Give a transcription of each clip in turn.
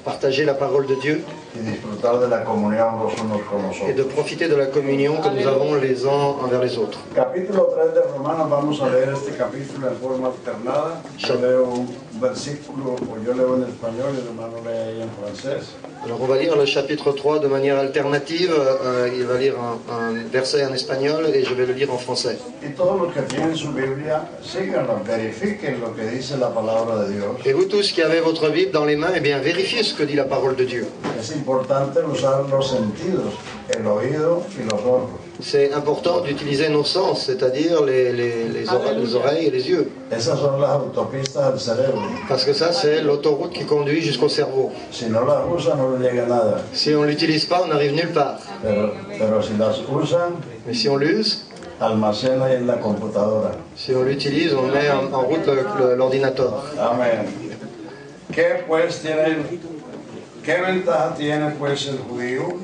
partager la parole de Dieu y disfrutar de la comunión los unos con los et de otros. profiter de la communion que nous avons les uns envers les autres. Capítulo 3 de Romanos, vamos a leer este capítulo en forma alternada. Yo leo un versículo, o yo leo en español y el hermano lee ahí en francés. Alors on va lire le chapitre 3 de manière alternative. Il va lire un verset en espagnol et je vais le lire en français. Y todos los que tienen su Biblia, síganlo, verifiquen lo que dice la palabra de Dios. Et vous tous qui avez votre Bible dans les mains, eh bien vérifiez ce que dit la parole de Dieu. Es importante usar los sentidos, el oído y los ojos. C'est important d'utiliser nos sens, c'est-à-dire les oreilles et les yeux. Esas son las autopistas del cerebro. Parce que ça, c'est l'autoroute qui conduit jusqu'au cerveau. Si no las usan, no le llega nada. Si on ne l'utilise pas, on n'arrive nulle part. Pero si las usan, Mais si on l'use, almacena ahí en la computadora. si on l'utilise, on met en route l'ordinateur. Amén. ¿Qué ventaja tiene pues el judío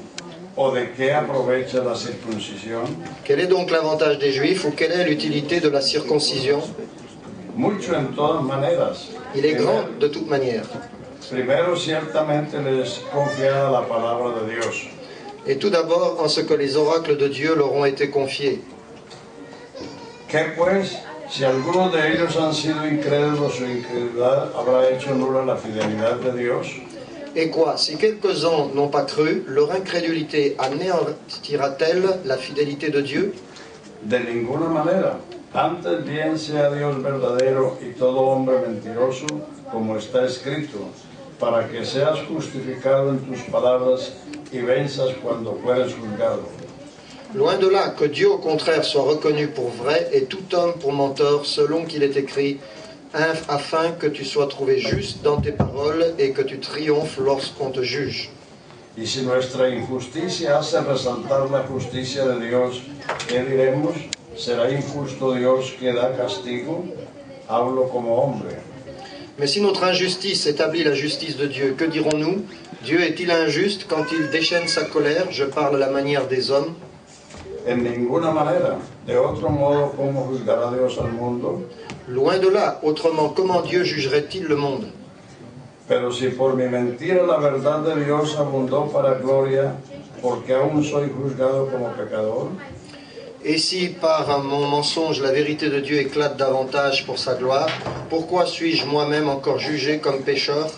o de qué aprovecha la circuncisión? Quel est donc l'avantage des Juifs ou quelle est l'utilité de la circoncision? Mucho en todas maneras. Il est grand de toute manière. Primero, ciertamente les confiada la palabra de Dios. Et tout d'abord en ce que les oracles de Dieu leur ont été confiés. ¿Qué pues? Si algunos de ellos han sido incrédulos, su incredulidad habrá hecho nula la fidelidad de Dios. Et quoi? Si quelques-uns n'ont pas cru, leur incrédulité anéantira-t-elle la fidélité de Dieu? De ninguna manera. Antes bien sea Dios verdadero y todo hombre mentiroso, como está escrito, para que seas justificado en tus palabras y venzas cuando fueres juzgado. Loin de là, que Dieu au contraire soit reconnu pour vrai et tout homme pour menteur, selon qu'il est écrit, afin que tu sois trouvé juste dans tes paroles et que tu triomphes lorsqu'on te juge. Y si nuestra injusticia hace resaltar la justicia de Dios, ¿qué diremos? ¿Será injusto Dios que da castigo? Hablo como hombre. Mais si notre injustice établit la justice de Dieu, que dirons-nous? Dieu est-il injuste quand il déchaîne sa colère? Je parle à la manière des hommes. En ninguna manera. De otro modo, ¿cómo juzgará Dios al mundo? Loin de là, autrement, comment Dieu jugerait-il le monde? Pero si por mi mentira la verdad de Dios abundó para gloria, porque aún soy juzgado como pecador. Et si par mon mensonge la vérité de Dieu éclate davantage pour sa gloire, pourquoi suis-je moi-même encore jugé comme pécheur?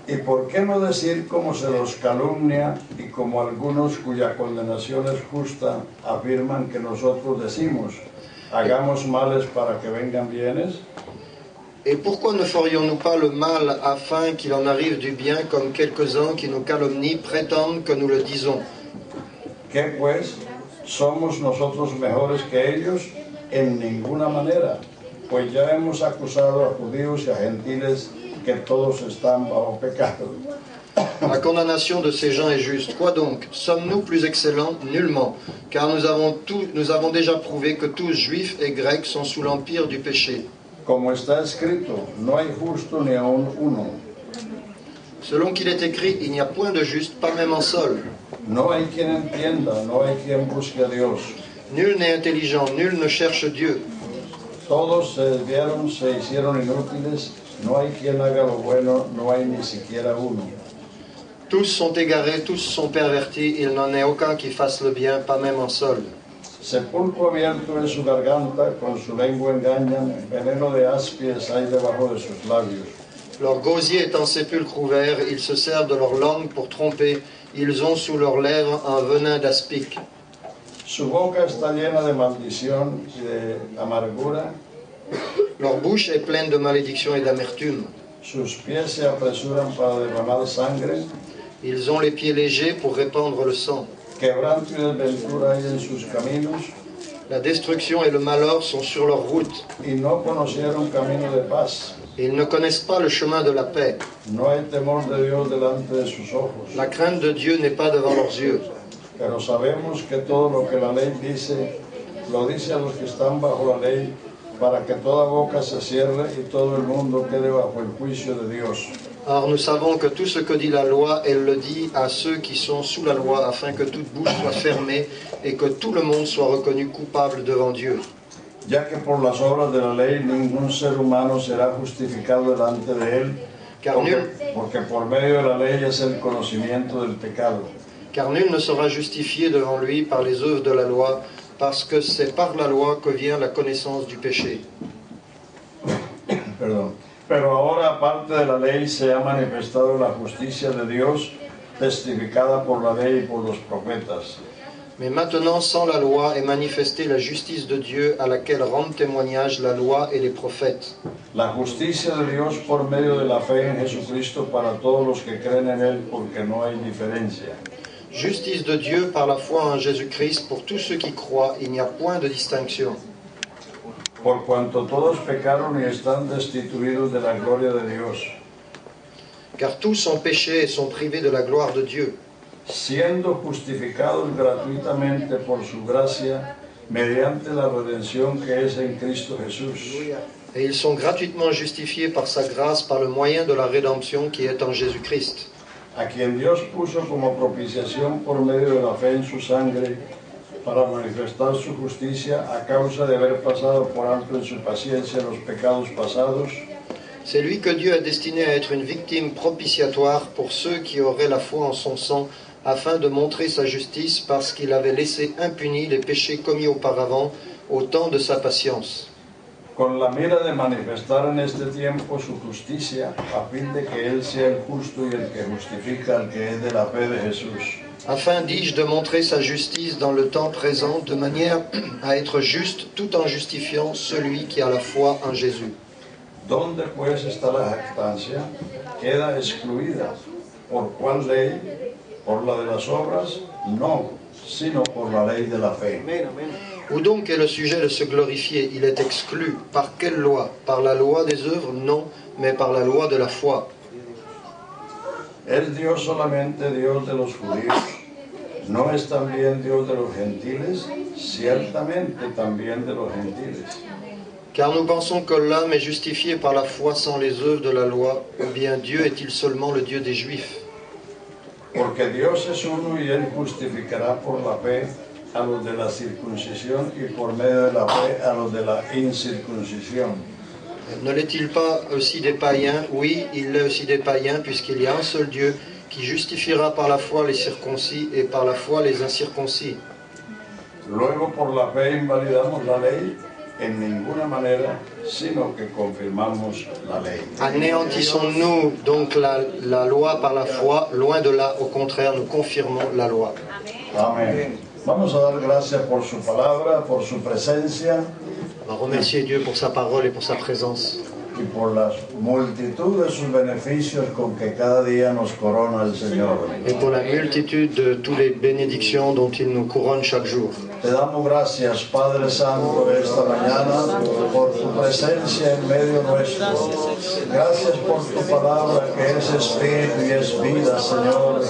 ¿Y por qué no decir como se los calumnia y como algunos cuya condenación es justa afirman que nosotros decimos, hagamos males para que vengan bienes? Et pourquoi ne ferions-nous pas le mal afin qu'il en arrive du bien, comme quelques-uns qui nous calomnient prétendent que nous le disons? ¿Qué pues? ¿Somos nosotros mejores que ellos? En ninguna manera, pues ya hemos acusado a judíos y a gentiles que todos están bajo pecado. La condamnation de ces gens est juste. Quoi donc? Sommes-nous plus excellents? Nullement, car nous avons déjà prouvé que tous, juifs et grecs, sont sous l'empire du péché. Como está escrito, no hay justo ni aun uno. Selon qu'il est écrit, il n'y a point de juste, pas même un seul. No hay quien entienda, no hay quien busque a Dios. Nul n'est intelligent, nul ne cherche Dieu. Todos se desviaron, se hicieron inútiles, no hay quien haga lo bueno, no hay ni siquiera uno. Tous sont égarés, tous sont pervertis, il n'en est aucun qui fasse le bien, pas même un seul. Sepulcro abierto en su garganta, con su lengua engañan, veneno de áspies hay debajo de sus labios. Leur gosier est un sépulcre ouvert, ils se servent de leur langue pour tromper, ils ont sous leurs lèvres un venin d'aspic. Su boca está llena de maldición y de amargura. Leur bouche est pleine de malédiction et d'amertume. Sus pies se apresuran para derramar sangre. Ils ont les pieds légers pour répandre le sang. Quebranto y desventura hay en sus caminos. La destruction et le malheur sont sur leur route. Y no conocieron camino de paz. Ils ne connaissent pas le chemin de la paix. No hay temor de Dios delante de sus ojos. La crainte de Dieu n'est pas devant leurs yeux. Pero sabemos que todo lo que la ley dice, lo dice a los que están bajo la ley, para que toda boca se cierre y todo el mundo quede bajo el juicio de Dios. Or nous savons que tout ce que dit la loi, elle le dit à ceux qui sont sous la loi, afin que toute bouche soit fermée et que tout le monde soit reconnu coupable devant Dieu. Ya que por las obras de la ley ningún ser humano será justificado delante de él, Porque por medio de la ley es el conocimiento del pecado. Car nul ne sera justifié devant lui par les œuvres de la loi, parce que c'est par la loi que vient la connaissance du péché. Perdón. Pero ahora, aparte de la ley, se ha manifestado la justicia de Dios, testificada por la ley y por los profetas. Mais maintenant, sans la loi, est manifestée la justice de Dieu à laquelle rendent témoignage la loi et les prophètes. La justicia de Dios por medio de la fe en Jesucristo para todos los que creen en Él, porque no hay diferencia. Justice de Dieu par la foi en Jésus-Christ pour tous ceux qui croient, il n'y a point de distinction. Por cuanto todos pecaron y están destituidos de la gloria de Dios, Car tous ont péché et sont privés de la gloire de Dieu, siendo justificados gratuitamente por su gracia, mediante la redención que es en Cristo Jesús, et ils sont gratuitement justifiés par sa grâce par le moyen de la rédemption qui est en Jésus-Christ, a quien Dios puso como propiciación por medio de la fe en su sangre, para manifestar su justicia a causa de haber pasado por alto en su paciencia los pecados pasados. C'est lui que Dieu a destiné à être une victime propitiatoire pour ceux qui auraient la foi en son sang, afin de montrer sa justice parce qu'il avait laissé impunis les péchés commis auparavant au temps de sa patience. Con la mira de manifestar en este tiempo su justicia, a fin de que Él sea el justo y el que justifica al que es de la fe de Jesús. Afin, dis-je, de montrer sa justice dans le temps présent, de manière à être juste tout en justifiant celui qui a la foi en Jésus. ¿Dónde pues está la jactancia? Queda excluida. ¿Por cuál ley? ¿Por la de las obras? No, sino por la ley de la fe. Où donc est le sujet de se glorifier? Il est exclu. Par quelle loi? Par la loi des œuvres? Non, mais par la loi de la foi. ¿Es Dios solamente Dios de los judíos? ¿No es también Dios de los gentiles? Ciertamente también de los gentiles. Car nous pensons que l'homme est justifié par la foi sans les œuvres de la loi, ou bien Dieu est-il seulement le Dieu des Juifs? Porque Dios es uno y Él justificará por la fe a los de la circuncisión y por medio de la fe a los de la incircuncisión. Ne l'est-il pas aussi des païens? Oui, il l'est aussi des païens, puisqu'il y a un seul Dieu qui justifiera par la foi les circoncis et par la foi les incirconcis. Luego por la fe invalidamos la ley en ninguna manera, sino que confirmamos la ley. Anéantissons-nous donc la loi par la foi? Loin de là, au contraire, nous confirmons la loi. Amén. Vamos a dar gracias por su palabra, por su presencia. On va remercier Dieu pour sa parole et pour sa présence. Y por la multitud de sus beneficios con que cada día nos corona el Señor. Et pour la multitude de toutes les bénédictions dont il nous couronne chaque jour. Te damos gracias, Padre Santo, esta mañana por tu presencia en medio nuestro. Gracias por tu palabra que es espíritu y es vida, Señor.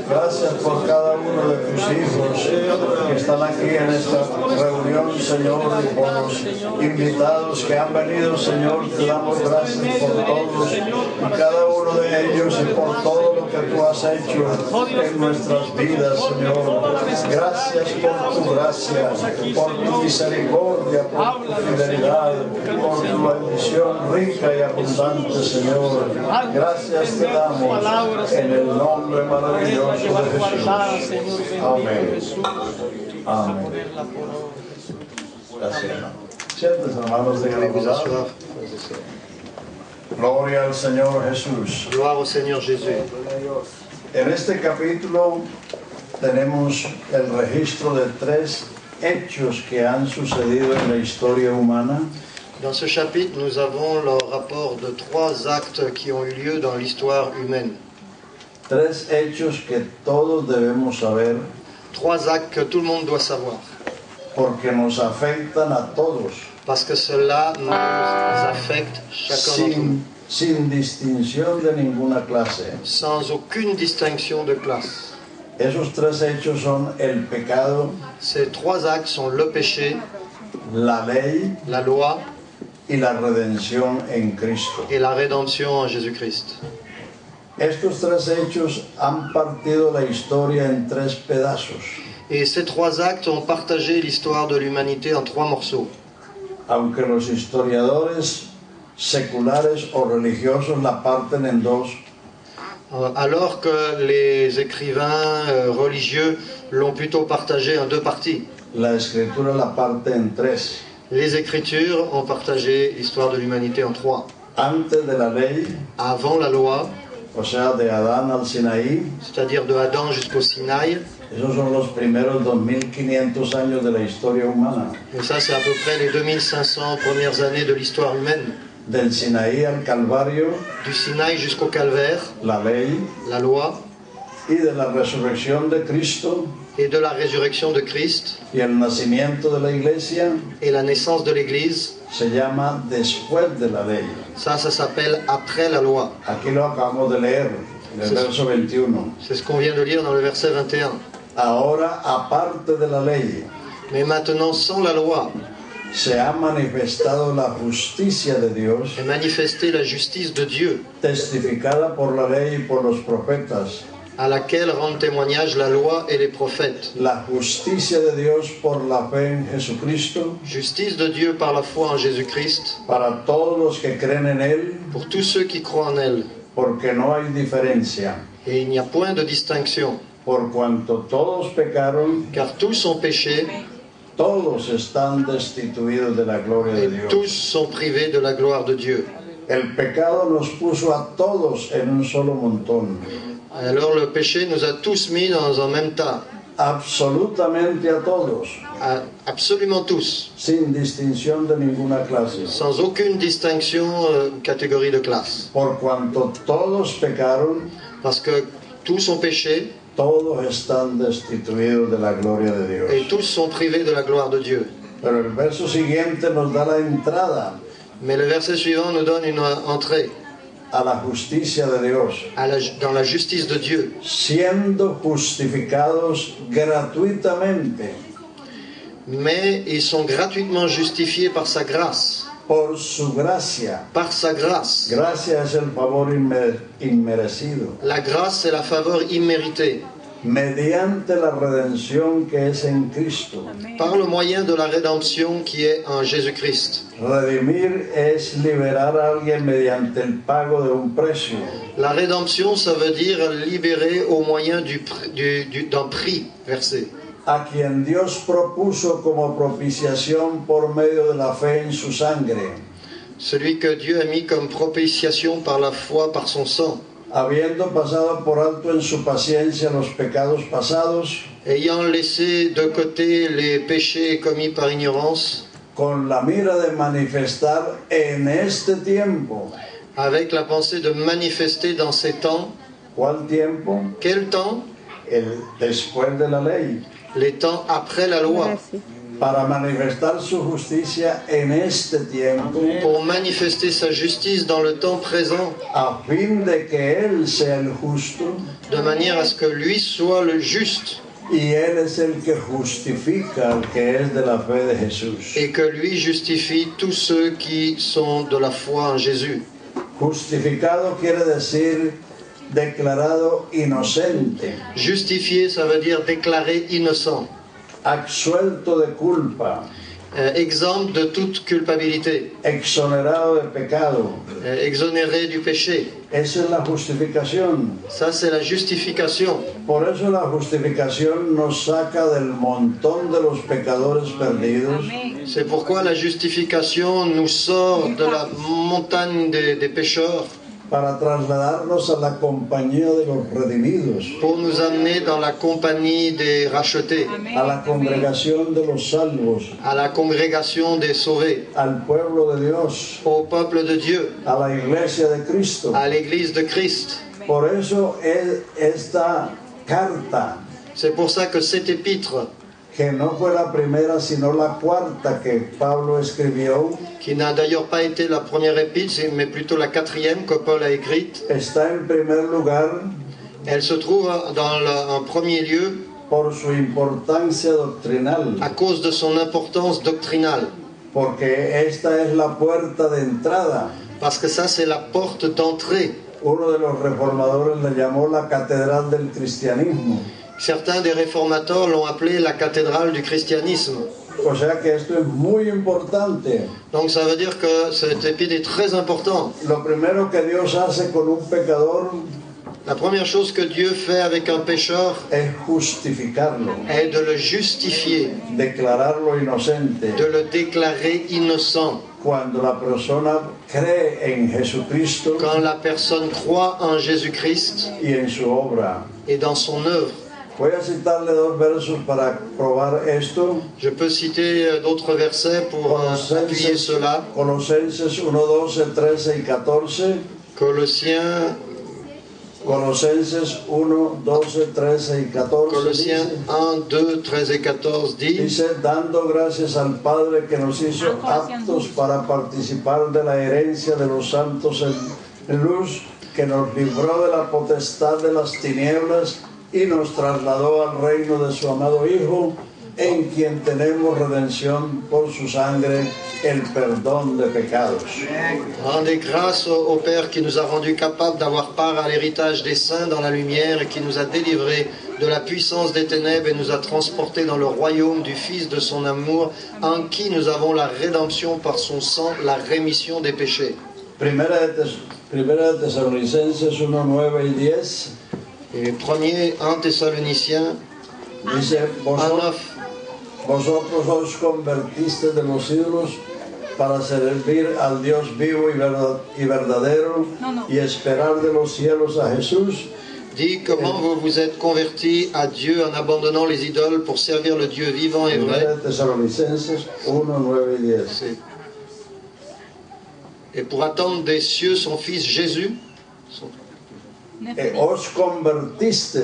Gracias por cada uno de tus hijos que están aquí en esta reunión, Señor, y por los invitados que han venido, Señor. Te damos gracias por todos y cada uno de ellos y por todo lo que tú has hecho en nuestras vidas, Señor. Gracias por tu gracia, por tu misericordia, por tu fidelidad, por tu bendición rica y abundante, Señor. Gracias te damos en el nombre maravilloso de Jesús. Amén. Amén. Gracias. Siéntense, hermanos, de Allez-vous Gloria al Señor Jesús. Gloire au Seigneur Jésus. En este capítulo tenemos el registro de 3 hechos que han sucedido en la historia humana. Dans ce chapitre, nous avons le rapport de 3 actes qui ont eu lieu dans l'histoire humaine. 3 hechos que todos debemos saber. 3 actes que tout le monde doit savoir. Porque nos afectan a todos. Parce que cela nous affecte chacun d'entre nous. Sin distinción de ninguna clase. Sans aucune distinction de classe. Esos 3 hechos son el pecado. Ces 3 actes sont le péché, la ley, la loi y la redención en Cristo. Et la rédemption en Jésus-Christ. Estos 3 hechos han partido la historia en 3 pedazos. Et ces 3 actes ont partagé l'histoire de l'humanité en 3 morceaux. Aunque los historiadores seculares o religiosos la parten en dos. Alors que les écrivains religieux l'ont plutôt partagé en deux parties. La escritura la parte en tres. Les Écritures ont partagé l'histoire de l'humanité en trois. Antes de la ley, Avant la loi, o sea, de Adán al Sinaí, c'est-à-dire de Adam jusqu'au Sinaï, esos son los primeros 2500 años de la historia humana. et ça c'est à peu près les 2500 premières années de l'histoire humaine. Del Sinaí al Calvario, Du Sinaï jusqu'au Calvaire, la ley, la loi, y de la resurrección de Cristo et de la résurrection de Christ, y el nacimiento de la iglesia, et la naissance de l'Église, se llama después de la ley. ça s'appelle après la loi. Aquí lo acabamos de leer, en el verso 21. C'est ce qu'on vient de lire dans le verset 21. Ahora, aparte de la ley, Mais maintenant, sans la loi, se ha manifestado la justicia de Dios, est manifestée la justice de Dieu, testificada por la ley y por los profetas. à laquelle rendent témoignage la loi et les prophètes. La justicia de Dios por la fe en Jesucristo, Justice de Dieu par la foi en Jésus-Christ, para todos los que creen en Él, pour tous ceux qui croient en elle. porque no hay diferencia. Et il n'y a point de distinction, Por cuanto todos pecaron, car tous ont péché todos están destituidos de la gloria de et Dios. tous sont privés de la gloire de Dieu. El pecado nos puso a todos en un solo montón, Alors le péché nous a tous mis dans un même tas, absolutamente a todos, absolument tous, sin distinción de ninguna clase. sans aucune distinction catégorie de classe. Por cuanto todos pecaron, Parce que tous ont péché todos están destituidos de la gloria de et Dios. tous sont privés de la gloire de Dieu. Pero el verso siguiente nos da la entrada Mais le verset suivant nous donne une entrée a la justicia de Dios, dans la justice de Dieu, siendo justificados gratuitamente mais ils sont gratuitement justifiés par sa grâce. por su gracia. Par sa grâce. Gracia es el favor inmerecido, La grâce, c'est la faveur imméritée, mediante la redención que es en Cristo. par le moyen de la rédemption qui est en Jésus-Christ. Redimir es liberar a alguien mediante el pago de un precio. La rédemption, ça veut dire libérer au moyen d'un prix versé, A quien Dios propuso como propiciación por medio de la fe en su sangre, celui que Dieu a mis comme propitiation par la foi, par son sang, habiendo pasado por alto en su paciencia los pecados pasados, ayant laissé de côté les péchés commis par ignorance, con la mira de manifestar en este tiempo. avec la pensée de manifester dans ces temps. ¿Cuál tiempo? Quel temps? El después de la ley. Les temps après la loi, Para manifestar su justicia en este tiempo, pour manifester sa justice dans le temps présent, a fin de que Él sea el justo, de manière à ce que lui soit le juste, y Él es el que justifica al que es de la fe de Jesús. et que lui justifie tous ceux qui sont de la foi en Jésus. Justificado quiere decir declarado inocente, Justifié, ça veut dire déclaré innocent, absuelto de culpa, exempt de toute culpabilité, exonerado de pecado. exonéré du péché. Esa es la justificación. Ça, c'est la justification. Por eso la justificación nos saca del montón de los pecadores perdidos. C'est pourquoi la justification nous sort de la montagne des pécheurs Para trasladarnos a la compañía de los redimidos, pour nous amener dans la compagnie des rachetés, a la congregación de los salvos, à la congrégation des sauvés, al pueblo de Dios, au peuple de Dieu, a la iglesia de Cristo. à l'église de Christ. Por eso esta carta, C'est pour ça que cette épître, que no fue la primera sino la cuarta que Pablo escribió, qui n'a d'ailleurs pas été la première épître, mais plutôt la quatrième que Paul a écrite, está en primer lugar elle se trouve en premier lieu por su importancia doctrinal, à cause de son importance doctrinale, porque esta es la puerta de entrada. parce que ça c'est la porte d'entrée. Uno de los reformadores le llamó la catedral del cristianismo. Certains des réformateurs l'ont appelé la cathédrale du christianisme. O sea que esto es muy importante. Donc ça veut dire que cet épître est très important. Lo primero que Dios hace con un pecador La première chose que Dieu fait avec un pécheur es justificarlo, est de le justifier, declararlo inocente. de le déclarer innocent. Cuando la persona cree en Jesucristo Quand la personne croit en Jésus-Christ y en su obra. et dans son œuvre. Voy a citarle dos versos para probar esto. Je peux citer d'autres versets pour appuyer cela. Colosenses 1, 12, 13 y 14. Colossiens Colosenses 1, 12, 13 y 14. Colossiens 1, 2, 13 et 14 dit: Dice, dando gracias al Padre que nos hizo aptos para participar de la herencia de los santos en luz, que nos libró de la potestad de las tinieblas y nos trasladó al reino de su amado Hijo, en quien tenemos redención por su sangre, el perdón de pecados. Rendez grâce au Père qui nous a rendus capables d'avoir part à l'héritage des saints dans la lumière et qui nous a délivrés de la puissance des ténèbres et nous a transportés dans le royaume du Fils de son amour, en qui nous avons la rédemption par son sang, la rémission des péchés. Primera de Tesalonicenses 1, 9 y 10. Et premier 1 Thessaloniciens Dice, 1, 9. Vosotros os convertiste de los ídolos para servir al Dios vivo y verdadero y esperar de los cielos a Jesús. Dit comment vous vous êtes convertis à Dieu en abandonnant les idoles pour servir le Dieu vivant et vrai. Tesalonicenses 1, 9 y 10. Et pour attendre des cieux son Fils Jésus. Os convertiste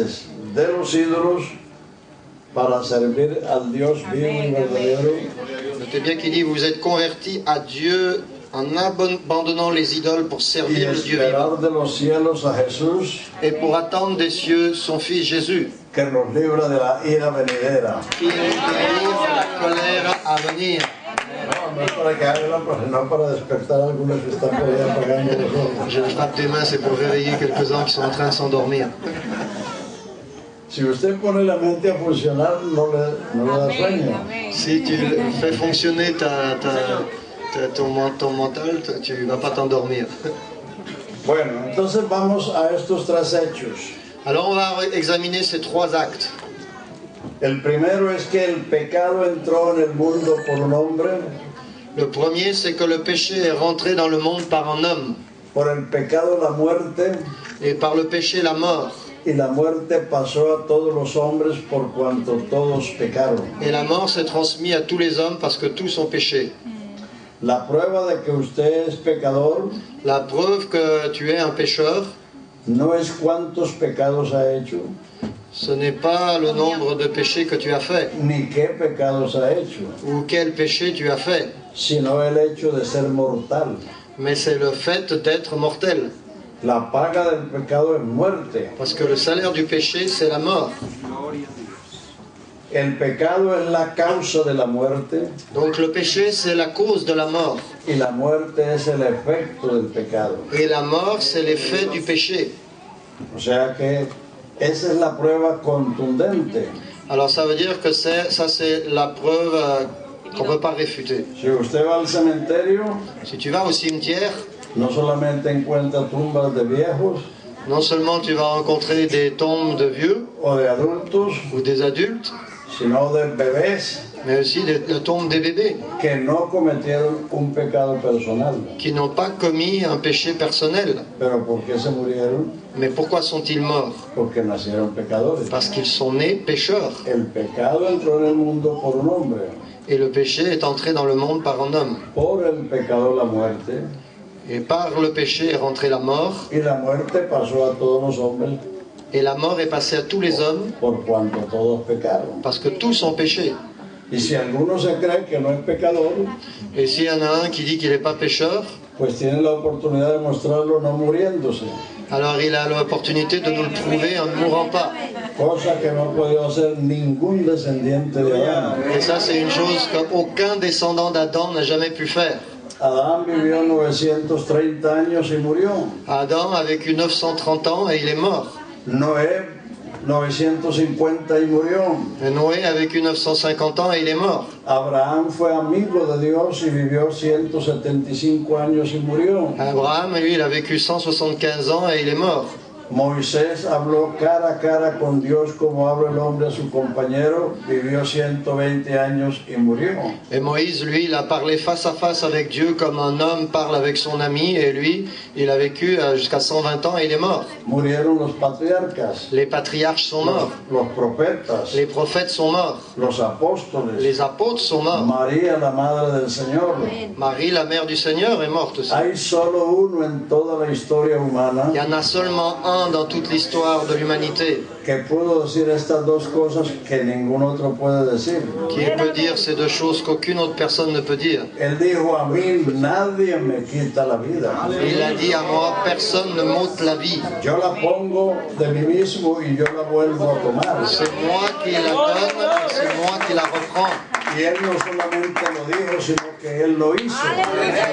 de los ídolos para servir al Dios vivo y verdadero. Notez bien qu'il dit, vous êtes convertis à Dieu en abandonnant les idoles pour servir le Dieu vivant. De los cielos a Jesús, et pour attendre des cieux son Fils Jésus, que nos libra de la ira venidera. qui nous délivre de la colère à venir. No para despertar a algunos que están por allá apagando los ojos. Je frappe des mains, c'est pour réveiller quelques-uns qui sont en train de s'endormir. Si usted pone la mente a funcionar, no le da sueño. Si tu fais fonctionner ton mental, tu ne vas pas t'endormir. Bueno, entonces vamos a estos tres hechos. Alors on va examiner ces trois actes. El primero es que el pecado entró en el mundo por un hombre. Le premier, c'est que le péché est rentré dans le monde par un homme. Por el pecado la muerte. Et par le péché la mort. Y la muerte pasó a todos los hombres por cuanto todos pecaron. Et la mort s'est transmise à tous les hommes parce que tous ont péché. La prueba de que usted es pecador. La preuve que tu es un pécheur. No es cuántos pecados ha hecho. Ce n'est pas le nombre de péchés que tu as fait. Ni qué pecados ha hecho. Ou quel péché tu as fait. Sino el hecho de ser mortal. Mais c'est le fait d'être mortel. La paga del pecado es muerte. Parce que le salaire du péché, c'est la mort. El pecado es la causa de la muerte. Donc le péché, c'est la cause de la mort. Y la muerte es el efecto del pecado. Et la mort, c'est l'effet du péché. O sea que esa es la prueba contundente. Alors ça veut dire que ça c'est la preuve qu'on ne peut pas réfuter. Si usted va al cementerio, si tu vas au cimetière, no solamente encuentra tumbas de viejos, non seulement tu vas rencontrer des tombes de vieux o de adultos, ou des adultes, sino de bebés, mais aussi la tombe des bébés que no cometieron un pecado personal. qui n'ont pas commis un péché personnel. Pero ¿por qué se murieron? Mais pourquoi sont-ils morts? Porque nacieron pecadores. Parce qu'ils sont nés pécheurs. El pecado entró en el mundo por un hombre. Et le péché est entré dans le monde par un homme. Por el pecado la muerte. Et par le péché est rentrée la mort. Y la muerte pasó a todos los hombres. Et la mort est passée à tous les hommes. Por cuanto todos pecaron. Parce que tous ont péché. Y si alguno se cree que no es pecador, et s'il y en a un qui dit qu'il n'est pas pécheur, pues tiene la oportunidad de mostrarlo no muriéndose. Alors il a l'opportunité de nous le prouver en ne mourant pas. Cosa que no ha podido hacer ningún descendiente de Adán. Et ça c'est une chose qu'aucun descendant d'Adam n'a jamais pu faire. Adán vivió 930 años y murió. Adam a vécu 930 ans et il est mort. Noé 950 y murió. Et Noé a vécu 950 ans et il est mort. Abraham fue amigo de Dios y vivió 175 años y murió. Abraham, lui, il a vécu 175 ans et il est mort. Moisés habló cara a cara con Dios como habla el hombre a su compañero, vivió 120 años y murió. Et Moïse, lui, il a parlé face à face avec Dieu comme un homme parle avec son ami. Et lui, il a vécu jusqu'à 120 ans et il est mort. Murieron los patriarcas, Les patriarches sont morts. los profetas, Les prophètes sont morts. los apóstoles, Les apôtres sont morts. María, la madre del Señor. Marie, la mère du Seigneur, est morte aussi. Hay solo uno en toda la historia humana Il y en a seulement un dans toute l'histoire de l'humanité que pudo decir estas dos cosas que ningún otro puede decir. qui peut dire ces deux choses qu'aucune autre personne ne peut dire. Él dijo: a mí nadie me quita la vida. Il a dit à moi, personne ne m'ôte la vie. Yo la pongo de mí mismo y yo la vuelvo a tomar. C'est moi qui la donne et c'est moi qui la reprends. Y él no solamente lo dijo, sino que él lo hizo.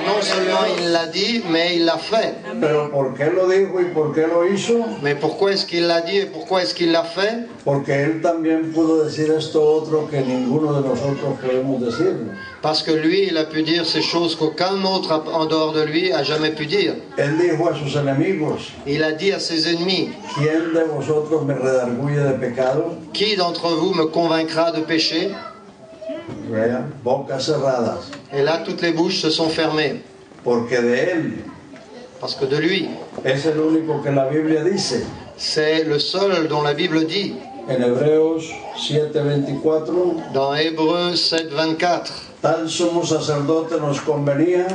Non seulement il l'a dit, mais il l'a fait. Pero ¿por qué lo dijo y por qué lo hizo? Mais pourquoi est-ce qu'il l'a dit et pourquoi est-ce qu'il l'a fait? Porque él también pudo decir esto otro que ninguno de nosotros podemos decir. Parce que lui, il a pu dire ces choses qu'aucun autre en dehors de lui a jamais pu dire. Él dijo a sus enemigos: Il a dit à ses ennemis, ¿quién de vosotros me redarguye de pecado? qui d'entre vous me convaincra de péché? Vean, bocas cerradas. Et là, toutes les bouches se sont fermées. Porque de él Parce que de lui, es el único que la Biblia dice. c'est le seul dont la Bible dit, En Hebreos 7:24, dans Hébreux 7, 24, tal sumo sacerdote nos convenía,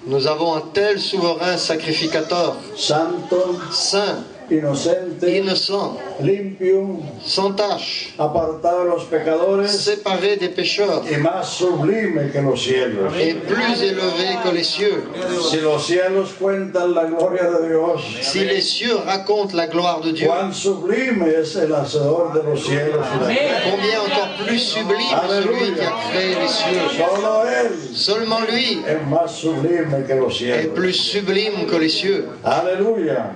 nous avons un tel souverain sacrificateur, santo, saint, inocente, innocent, limpio, sans tache, apartado de los pecadores séparé des pécheurs y más sublime que los cielos. et plus élevé que les cieux. Si los cielos cuentan la gloria de Dios, Si les cieux racontent la gloire de Dieu, cuán sublime es el hacedor de los cielos y la tierra. combien encore plus sublime celui qui a créé les cieux. Solo él Seulement lui es más sublime que los est cielos. plus sublime que les cieux. Aleluya.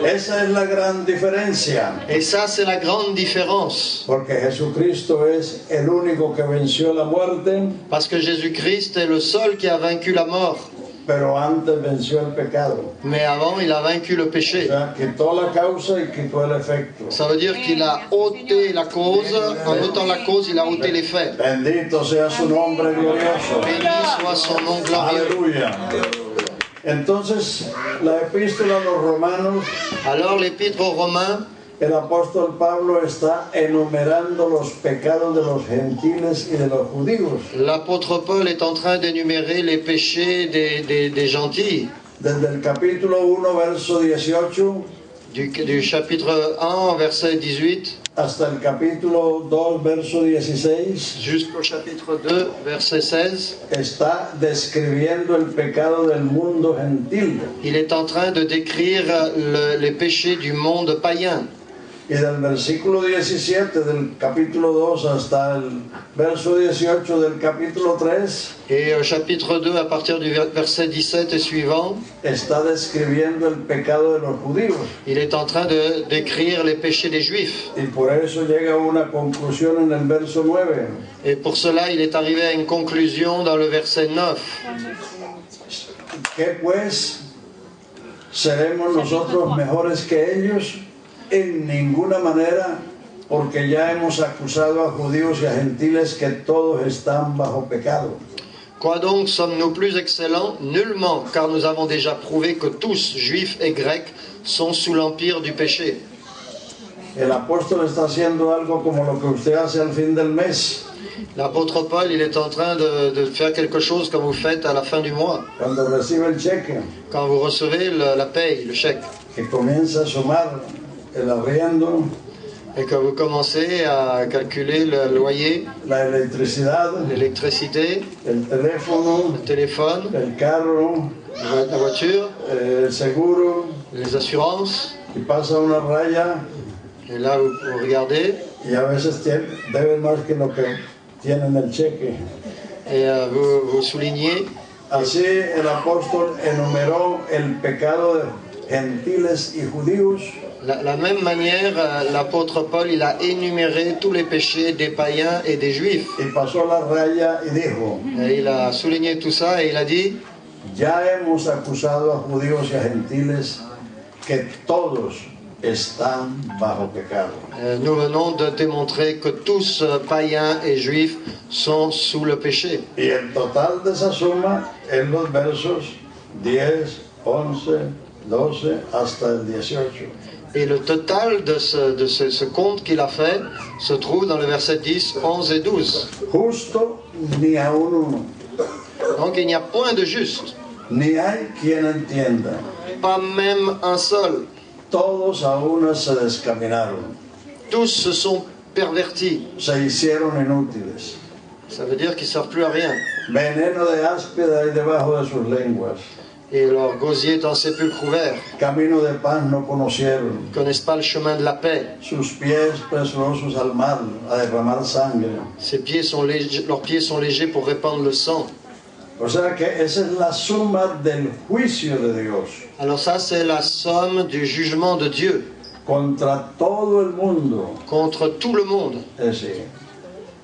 Esa es la gran diferencia. Et ça, c'est la grande différence. Porque Jesucristo es el único que venció la muerte, Parce que Jésus-Christ est le seul qui a vaincu la mort. pero antes venció el pecado. Mais avant, il a vaincu le O péché. sea, quitó la causa y quitó el efecto. Ça veut dire qu'il a ôté la cause. En ôtant la cause, il a ôté les faits. Bendito sea su nombre glorioso. Béni soit son nom glorieux. Aleluya. Entonces, la epístola a los romanos, Alors, l'épître aux Romains, el apóstol Pablo está enumerando los pecados de los gentiles y de los judíos. l'apôtre Paul est en train d'énumérer les péchés des gentils. Desde el capítulo 1, verso 18, Du chapitre 1, verset 18, hasta el capítulo 2, verso 16, jusqu'au chapitre 2, verset 16, está describiendo el pecado del mundo gentil. il est en train de décrire les péchés du monde païen. Y del versículo 17 del capítulo 2 hasta el verso 18 del capítulo 3, Et au chapitre 2, à partir du verset 17 et suivant, está describiendo el pecado de los judíos. il est en train de décrire les péchés des Juifs. Y por eso llega a una conclusión en el verso 9. Et pour cela, il est arrivé à une conclusion dans le verset 9. ¿Qué pues? ¿Seremos nosotros mejores que ellos? En ninguna manera, porque ya hemos acusado a judíos y a gentiles que todos están bajo pecado. Quoi donc sommes-nous plus excellents? Nullement, car nous avons déjà prouvé que tous, juifs et grecs, sont sous l'empire du péché. El apóstol está haciendo algo como lo que usted hace al fin del mes. L'apôtre Paul, il est en train de faire quelque chose comme vous faites à la fin du mois, Cuando recibe el cheque, quand vous recevez la paye, le chèque, que comienza a sumar el arriendo, et que vous commencez à calculer le loyer, la electricidad, l'électricité, el teléfono, le téléphone, el carro, la voiture, el seguro, les assurances, y pasa una raya et là vous regardez, y a veces deben más que lo que tienen el cheque. et vous soulignez. Así el apóstol enumeró el pecado de gentiles y judíos. La même manière, l'apôtre Paul, il a énuméré tous les péchés des païens et des juifs. y pasó la raya y dijo, Et il a souligné tout ça et il a dit, ya hemos acusado a judíos y a gentiles que todos están bajo pecado. nous venons de démontrer que tous païens et juifs sont sous le péché. Y el total de esa suma en los versos 10, 11, 12 hasta el 18. Et le total de ce compte qu'il a fait se trouve dans le verset 10, 11 et 12. Justo ni aun uno, Donc il n'y a point de juste, ni hay quien entienda. pas même un seul. Todos a una se descaminaron, Tous se sont pervertis. se hicieron inútiles. Ça veut dire qu'ils ne servent plus à rien. Veneno de áspida hay debajo de sus lenguas. Et leur gosier est en sépulcre ouvert. Camino de paz no conocieron. Ils ne connaissent pas le chemin de la paix. Sus pies presurosos al mal, a derramar sangre. Leurs pieds sont légers pour répandre le sang. O sea que esa es la suma del juicio de Dios Alors ça, c'est la somme du jugement de Dieu contra todo el mundo. contre tout le monde. Es decir,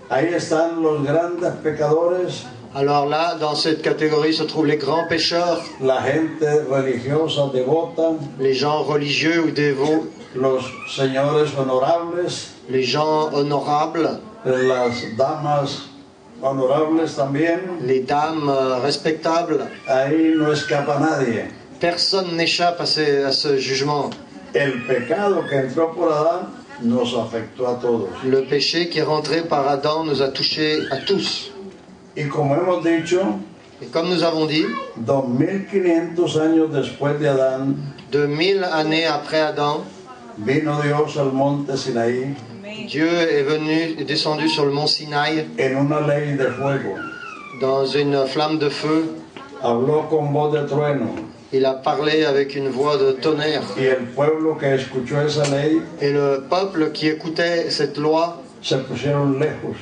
ahí están los grandes pecadores, Alors là, dans cette catégorie se trouvent les grands pécheurs, la gente religiosa, devota, les gens religieux ou dévots, los señores honorables, les gens honorables, las damas honorables también. les dames respectables. Ahí no escapa nadie. Personne n'échappe à ce jugement. El pecado que entró por Adán nos afectó a todos. Le péché qui est rentré par Adam nous a touchés à tous. Y como hemos dicho, Et comme nous avons dit, 2500 años después de Adán, 2000 années après Adam, vino Dios al monte Sinaí Dieu est descendu sur le mont Sinaï en una ley de fuego. dans une flamme de feu. Habló con voz de trueno Il a parlé avec une voix de tonnerre. y el pueblo que escuchó esa ley Et le peuple qui écoutait cette loi, se pusieron lejos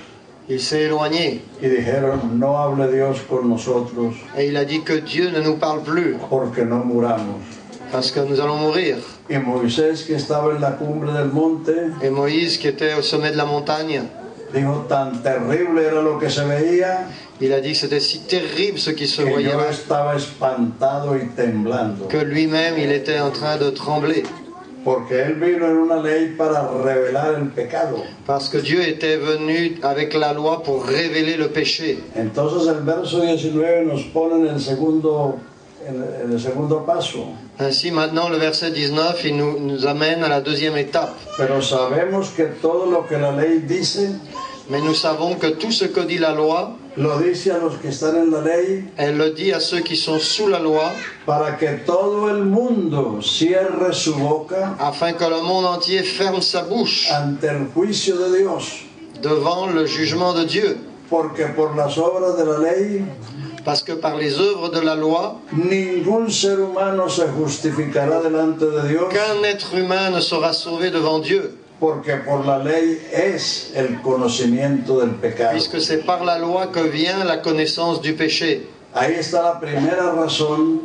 il s'est éloigné. y dijeron, no hable Dios con nosotros Et il a dit que Dieu ne nous parle plus porque no muramos. parce que nous allons mourir. Y Moisés, que estaba en la cumbre del monte, Et Moïse, qui était au sommet de la montagne, dijo, tan terrible era lo que se veía il a dit que c'était si terrible ce qui se que voyait yo là, estaba espantado y temblando. que lui-même, il était en train de trembler. Porque él vino en una ley para revelar el pecado. Parce que Dieu était venu avec la loi pour révéler le péché. Entonces el verso 19 nos pone en el segundo paso. Ainsi, maintenant, le verset 19, il nous amène à la deuxième étape. Pero sabemos que todo lo que la ley dice, Mais nous savons que tout ce que dit la loi, lo dice a los que están en la ley, elle le dit à ceux qui sont sous la loi, para que todo el mundo cierre su boca afin que le monde entier ferme sa bouche ante el juicio de Dios. devant le jugement de Dieu. Porque por las obras de la ley, Parce que par les œuvres de la loi, ningún ser humano se justificará delante de Dios, aucun être humain ne sera sauvé devant Dieu. porque por la ley es el conocimiento del pecado. Puisque c'est par la loi que vient la connaissance du péché. Ahí está la primera razón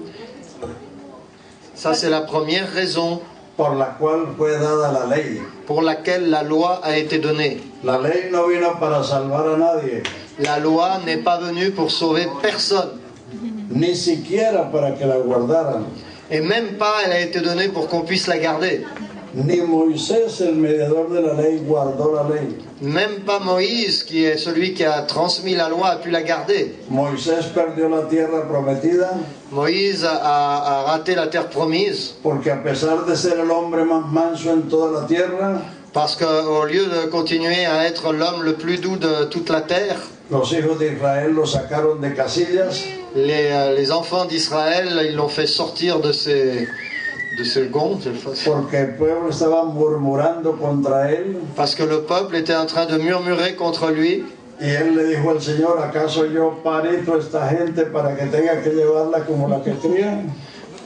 Ça, c'est la première raison por la cual fue dada la ley. pour laquelle la loi a été donnée. La ley no vino para salvar a nadie, La loi n'est pas venue pour sauver personne. ni siquiera para que la guardaran. Et même pas, elle a été donnée pour qu'on puisse la garder. Ni Moisés, el mediador de la ley, guardó la ley. Même pas Moïse, qui est celui qui a transmis la loi, a pu la garder. Moisés perdió la tierra prometida Moïse a raté la terre promise porque a pesar de ser el hombre más manso en toda la tierra, parce qu'au lieu de continuer à être l'homme le plus doux de toute la terre, los hijos de Israel lo sacaron de casillas les enfants d'Israël, ils l'ont fait sortir de ces gonds, porque el pueblo estaba murmurando contra él. parce que le peuple était en train de murmurer contre lui. Y él le dijo al Señor, ¿acaso yo parito a esta gente para que tenga que llevarla como la que crían?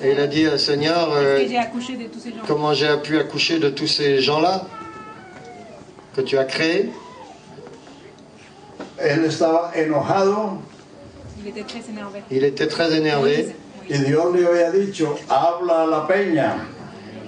Et il a dit, Seigneur, Que j'ai accouché de tous ces gens. comment j'ai pu accoucher de tous ces gens-là que tu as créés? Él estaba enojado Il était très énervé. Il était très énervé. Moïse, y Dios le había dicho, habla a la peña.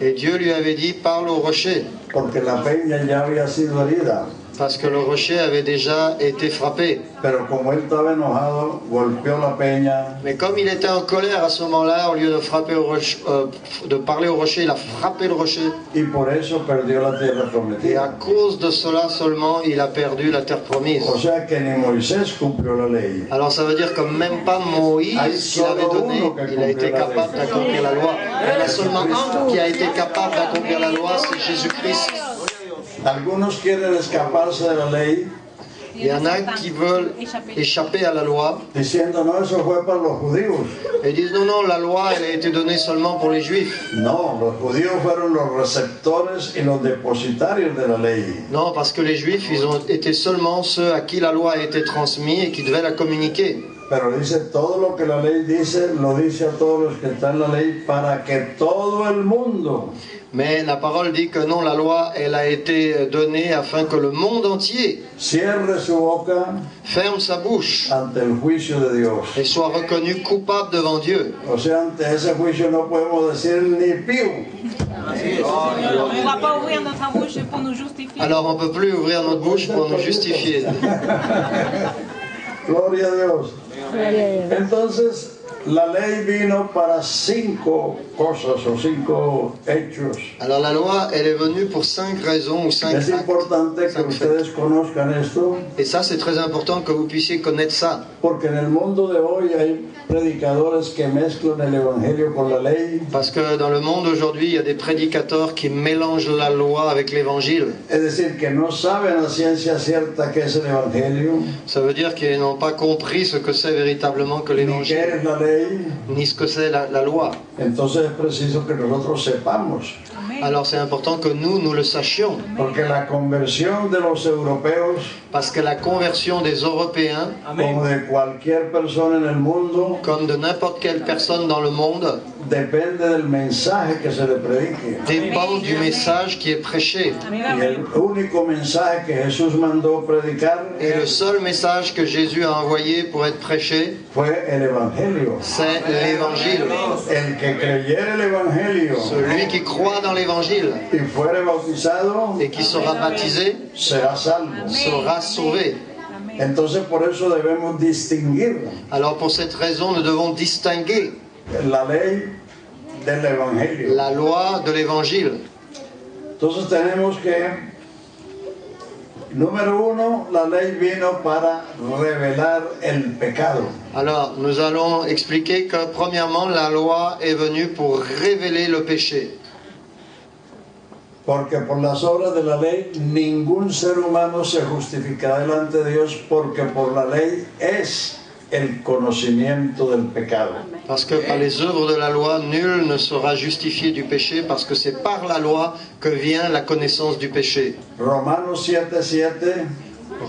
Et Dieu lui avait dit, parle au rocher, porque la peña ya había sido herida. parce que le rocher avait déjà été frappé. Pero como él estaba enojado, golpeó la peña Mais comme il était en colère à ce moment-là, au lieu de frapper de parler au rocher, il a frappé le rocher. y por eso perdió la tierra Et à prometida. cause de cela seulement, il a perdu la terre promise. O sea que ni Moisés cumplió la ley. Alors ça veut dire que même pas Moïse qu'il avait donné, il a été capable d'accomplir la loi. Il y en a seulement un qui a été capable d'accomplir la loi, c'est Jésus-Christ. Algunos quieren escaparse de la ley Il y en a qui veulent échapper à la loi diciendo, no, eso fue para los judíos. et disent non, non, la loi, elle a été donnée seulement pour les Juifs. No, los judíos fueron los receptores y los depositarios de la ley. Non, parce que les Juifs, ils ont été seulement ceux à qui la loi a été transmise et qui devaient la communiquer. Pero dice, todo lo que la ley dice, lo dice a todos los que están en la ley para que todo el mundo Mais la parole dit que non, la loi, elle a été donnée afin que le monde entier cierre su boca ferme sa bouche ante el juicio de Dios. et soit reconnu coupable devant Dieu. O sea, ante ese juicio no podemos decir ni piu. On ne va pas ouvrir notre bouche pour nous justifier. Alors on ne peut plus ouvrir notre bouche pour nous justifier. Gloria a Dios. Entonces, la ley vino para 5 cosas o 5 hechos. Alors la loi, elle est venue pour 5 raisons ou 5 Es actes. importante que 5 faits. ustedes conozcan esto, Et ça, c'est très important que vous puissiez connaître ça. porque en el mundo de hoy hay predicadores que mezclan el evangelio con la ley. Parce que dans le monde aujourd'hui, il y a des prédicateurs qui mélangent la loi avec l'évangile. Es decir, que no saben a ciencia cierta qué es el evangelio, Ça veut dire qu'ils n'ont pas compris ce que c'est véritablement que ni qué l'évangile, es la ley. ni ce que c'est la loi. Entonces es preciso que nosotros sepamos, Amen. Alors c'est important que nous le sachions. porque la conversión de los europeos, Parce que la conversion des Européens, como de cualquier persona en el mundo, comme de n'importe quelle personne dans le monde, depende del mensaje que se le predique. dépend du message qui est prêché. Y el único mensaje que Jesús mandó predicar Et le seul message que Jésus a envoyé pour être prêché, fue el evangelio. c'est l'évangile. El que creyera el evangelio Celui qui croit dans l'évangile y fuere bautizado et qui sera baptisé será salvo. sera sauvé. Amen. Entonces por eso debemos distinguir Alors pour cette raison, nous devons distinguer la ley del evangelio. la loi de l'évangile. Entonces tenemos que, número uno, la ley vino para revelar el pecado. Alors nous allons expliquer que premièrement, la loi est venue pour révéler le péché. Porque por las obras de la ley ningún ser humano se justificará delante de Dios, porque por la ley es el conocimiento del pecado. Parce que par les œuvres de la loi, nul ne sera justifié du péché, parce que c'est par la loi que vient la connaissance du péché. Romanos 7:7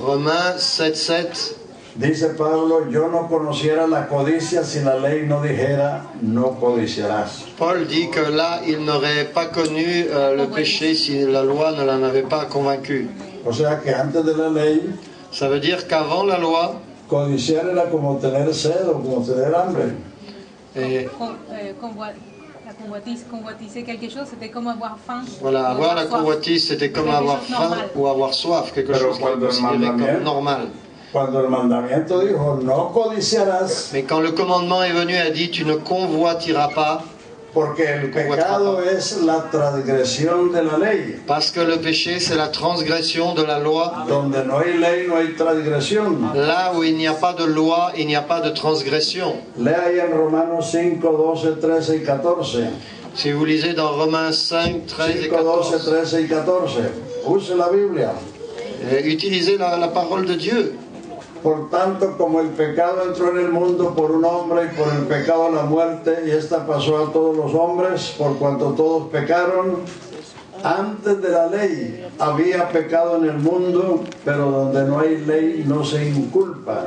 Romains 7:7, dice Pablo, yo no conociera la codicia si la ley no dijera, no codiciarás. Paul dit que là, il n'aurait pas connu le péché si la loi ne l'en avait pas convaincu. O sea que antes de la ley, Ça veut dire qu'avant la loi, codiciar era como tener sed o como tener hambre. et Convoitiser quelque chose, c'était comme avoir faim. voilà, ou avoir la soif. convoitise, c'était comme Quelque avoir chose faim normal. ou avoir soif, quelque Pero chose qui est cuando el considéré comme mandamiento- normal. Cuando el mandamiento dijo, no codiciarás, Mais quand le commandement est venu, a dit tu ne convoitiras pas, porque el pecado es la transgresión de la ley. parce que le péché c'est la transgression de la loi. Donde no hay ley, no hay transgresión. Là où il n'y a pas de loi, il n'y a pas de transgression. Lea ahí en Romanos 5, 12, 13 y 14. Si vous lisez dans Romains 5, 13 et 5, 12, 14, 13 y 14. Use la Biblia. utilisez la parole de Dieu. Por tanto, como el pecado entró en el mundo por un hombre y por el pecado la muerte, y esta pasó a todos los hombres, por cuanto todos pecaron, antes de la ley había pecado en el mundo, pero donde no hay ley no se inculpa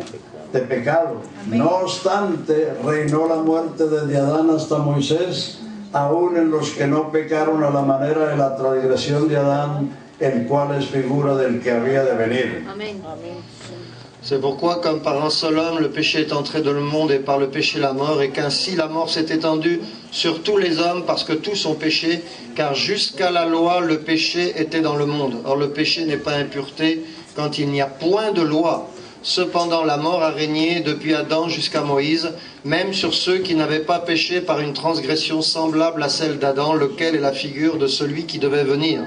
de pecado. No obstante, reinó la muerte desde Adán hasta Moisés, aún en los que no pecaron a la manera de la transgresión de Adán, el cual es figura del que había de venir. Amén. C'est pourquoi, comme par un seul homme, le péché est entré dans le monde et par le péché la mort, et qu'ainsi la mort s'est étendue sur tous les hommes parce que tous ont péché, car jusqu'à la loi, le péché était dans le monde. Or, le péché n'est pas impureté quand il n'y a point de loi. Cependant, la mort a régné depuis Adam jusqu'à Moïse, même sur ceux qui n'avaient pas péché par une transgression semblable à celle d'Adam, lequel est la figure de celui qui devait venir.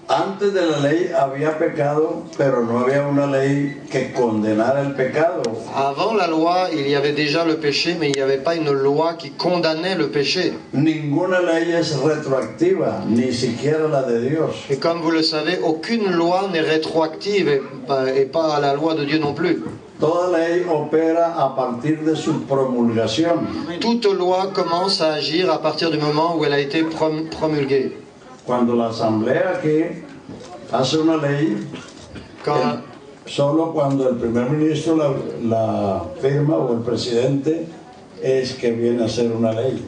Antes de la ley había pecado, pero no había una ley que condenara el pecado. Avant la loi, il y avait déjà le péché, mais il n'y avait pas une loi qui condamnait le péché. Ninguna ley es retroactiva, ni siquiera la de Dios. Et comme vous le savez, aucune loi n'est rétroactive et pas la loi de Dieu non plus. Toda ley opera a partir de su promulgación. Toute loi commence à agir à partir du moment où elle a été promulguée. Cuando la asamblea aquí hace una ley, Quand, solo cuando el primer ministro la firma o el presidente es que viene a ser una ley.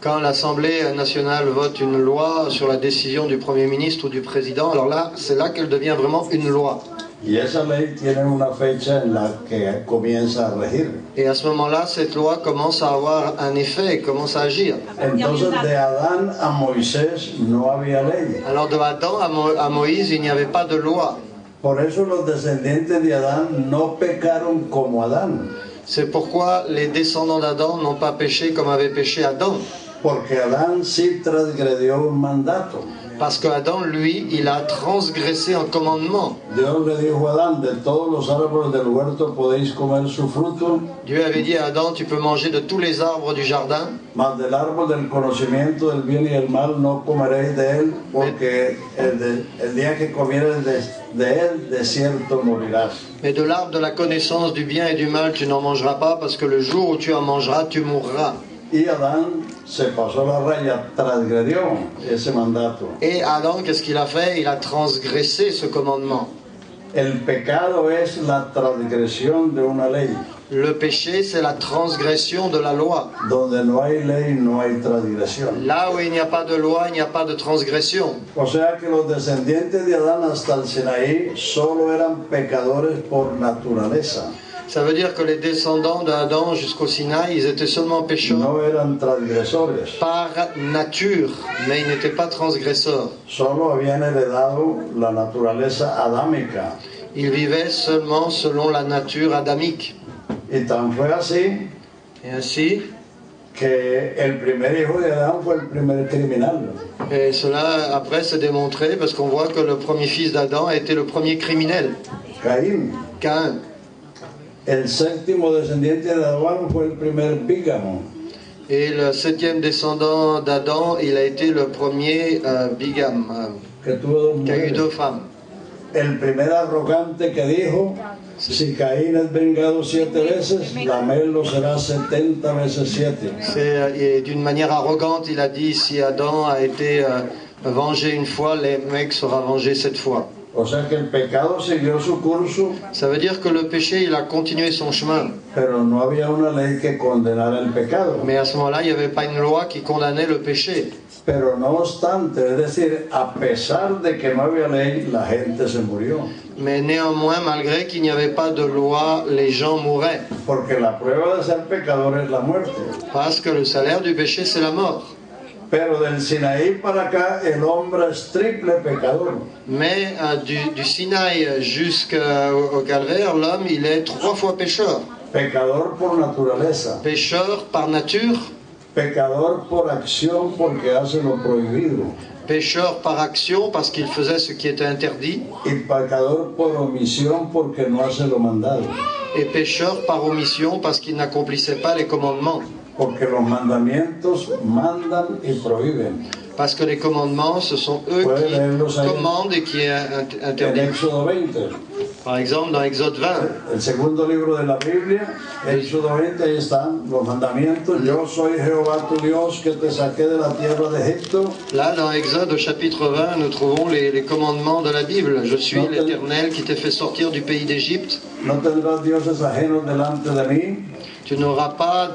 quand l'Assemblée nationale vote une loi sur la décision du Premier ministre ou du Président, alors là, c'est là qu'elle devient vraiment une loi. Y esa ley tiene una fecha en la que comienza a regir. Et à ce moment-là, cette loi commence à avoir un effet et commence à agir. Entonces de Adán a Moisés no había ley. Alors de Adam à Moïse, il n'y avait pas de loi. Por eso los descendientes de Adán no pecaron como Adán. C'est pourquoi les descendants d'Adam n'ont pas péché comme avait péché Adam. Porque Adán sí transgredió un mandato. Parce que Adam, lui, il a transgressé un commandement. Dios le dijo a Adán, de todos los árboles del huerto podéis comer su fruto, Dieu avait dit à Adam, tu peux manger de tous les arbres du jardin, mas del árbol del conocimiento del bien y el mal no comeréis de él, porque el día que comieres de él, de cierto morirás. mais de l'arbre de la connaissance du bien et du mal, tu n'en mangeras pas, parce que le jour où tu en mangeras, tu mourras. Y Adán se pasó la raya, transgredió ese mandato. Et Adam, qu'est-ce qu'il a fait? Il a transgressé ce commandement. El pecado es la transgresión de una ley. Le péché, c'est la transgression de la loi. Donde no hay ley, no hay transgresión. Là où il n'y a pas de loi, il n'y a pas de transgression. O sea que los descendientes de Adán hasta el Sinaí solo eran pecadores por naturaleza. Ça veut dire que les descendants d'Adam jusqu'au Sinaï, ils étaient seulement pécheurs No eran transgresores. par nature, mais ils n'étaient pas transgresseurs. Solo habían heredado la naturaleza adámica. Ils vivaient seulement selon la nature adamique. Y tan fue así Et ainsi, que el primer hijo de Adán fue el primer criminal. et cela après s'est démontré parce qu'on voit que le premier fils d'Adam a été le premier criminel, Caín. Caïn. El séptimo descendiente de Adán fue el primer bígamo. Et le septième descendant d'Adam, il a été le premier bigame, Que tuvo dos qui a eu mujeres. deux femmes. El primer arrogante que dijo, si Caín es vengado 7 veces, Lamelo será 70 veces 7. Et d'une manière arrogante, il a dit, si Adam a été vengé une fois, les mecs sera vengé 7 fois. O sea que el pecado siguió su curso, Ça veut dire que le péché, il a continué son chemin. pero no había una ley que condenara el pecado. Mais à ce moment-là, il n'y avait pas une loi qui condamnait le péché. Pero no obstante, es decir, a pesar de que no había ley, la gente se murió. Mais néanmoins, malgré qu'il n'y avait pas de loi, les gens mouraient. Porque la prueba de ser pecador es la muerte. Parce que le salaire du péché, c'est la mort. Pero del Sinaí para acá, el hombre es triple pecador. Mais du Sinaï jusqu'au calvaire, l'homme, il est 3 fois pécheur. Pecador por naturaleza. Pécheur par nature, Pecador por acción porque hace lo prohibido. pécheur par action parce qu'il faisait ce qui était interdit, Y pecador por omisión porque no hace lo mandado. et pécheur par omission parce qu'il n'accomplissait pas les commandements. Porque los mandamientos mandan y prohíben. Parce que les commandements, ce sont eux qui commandent et qui En interdisent. Éxodo 20, Par exemple, dans Exode 20, el segundo libro de la Biblia, Éxodo 20, ahí están los mandamientos. Yo soy Jehová tu Dios que te saqué de la tierra de Egipto. là, dans Exode au chapitre 20, nous trouvons les commandements de la Bible. Je suis l'Éternel qui t'ai fait sortir du pays d'Égypte. No tendrás dioses ajenos delante de mí. Tu n'auras pas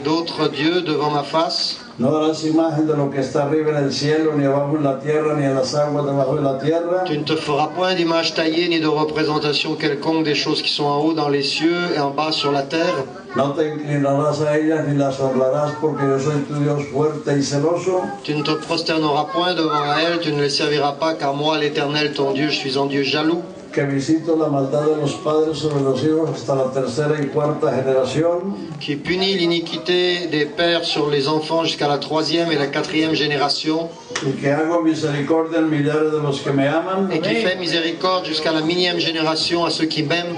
d'autres dieux devant ma face. No harás imagen de lo que está arriba en el cielo, ni abajo en la tierra, ni en las aguas debajo de la tierra. Tu ne te feras point d'image taillée ni de représentation quelconque des choses qui sont en haut dans les cieux et en bas sur la terre. No te inclinarás a ellas ni las honrarás, porque yo soy tu Dios fuerte y celoso, Tu ne te prosterneras point devant elles, tu ne les serviras pas, car moi, l'Éternel, ton Dieu, je suis un Dieu jaloux, que visito la maldad de los padres sobre los hijos hasta la tercera y cuarta generación, qui punit l'iniquité des pères sur les enfants jusqu'à la 3e et la 4e génération, y que hago misericordia en millares de los que me aman. et qui fait miséricorde jusqu'à la 1000e génération à ceux qui m'aiment.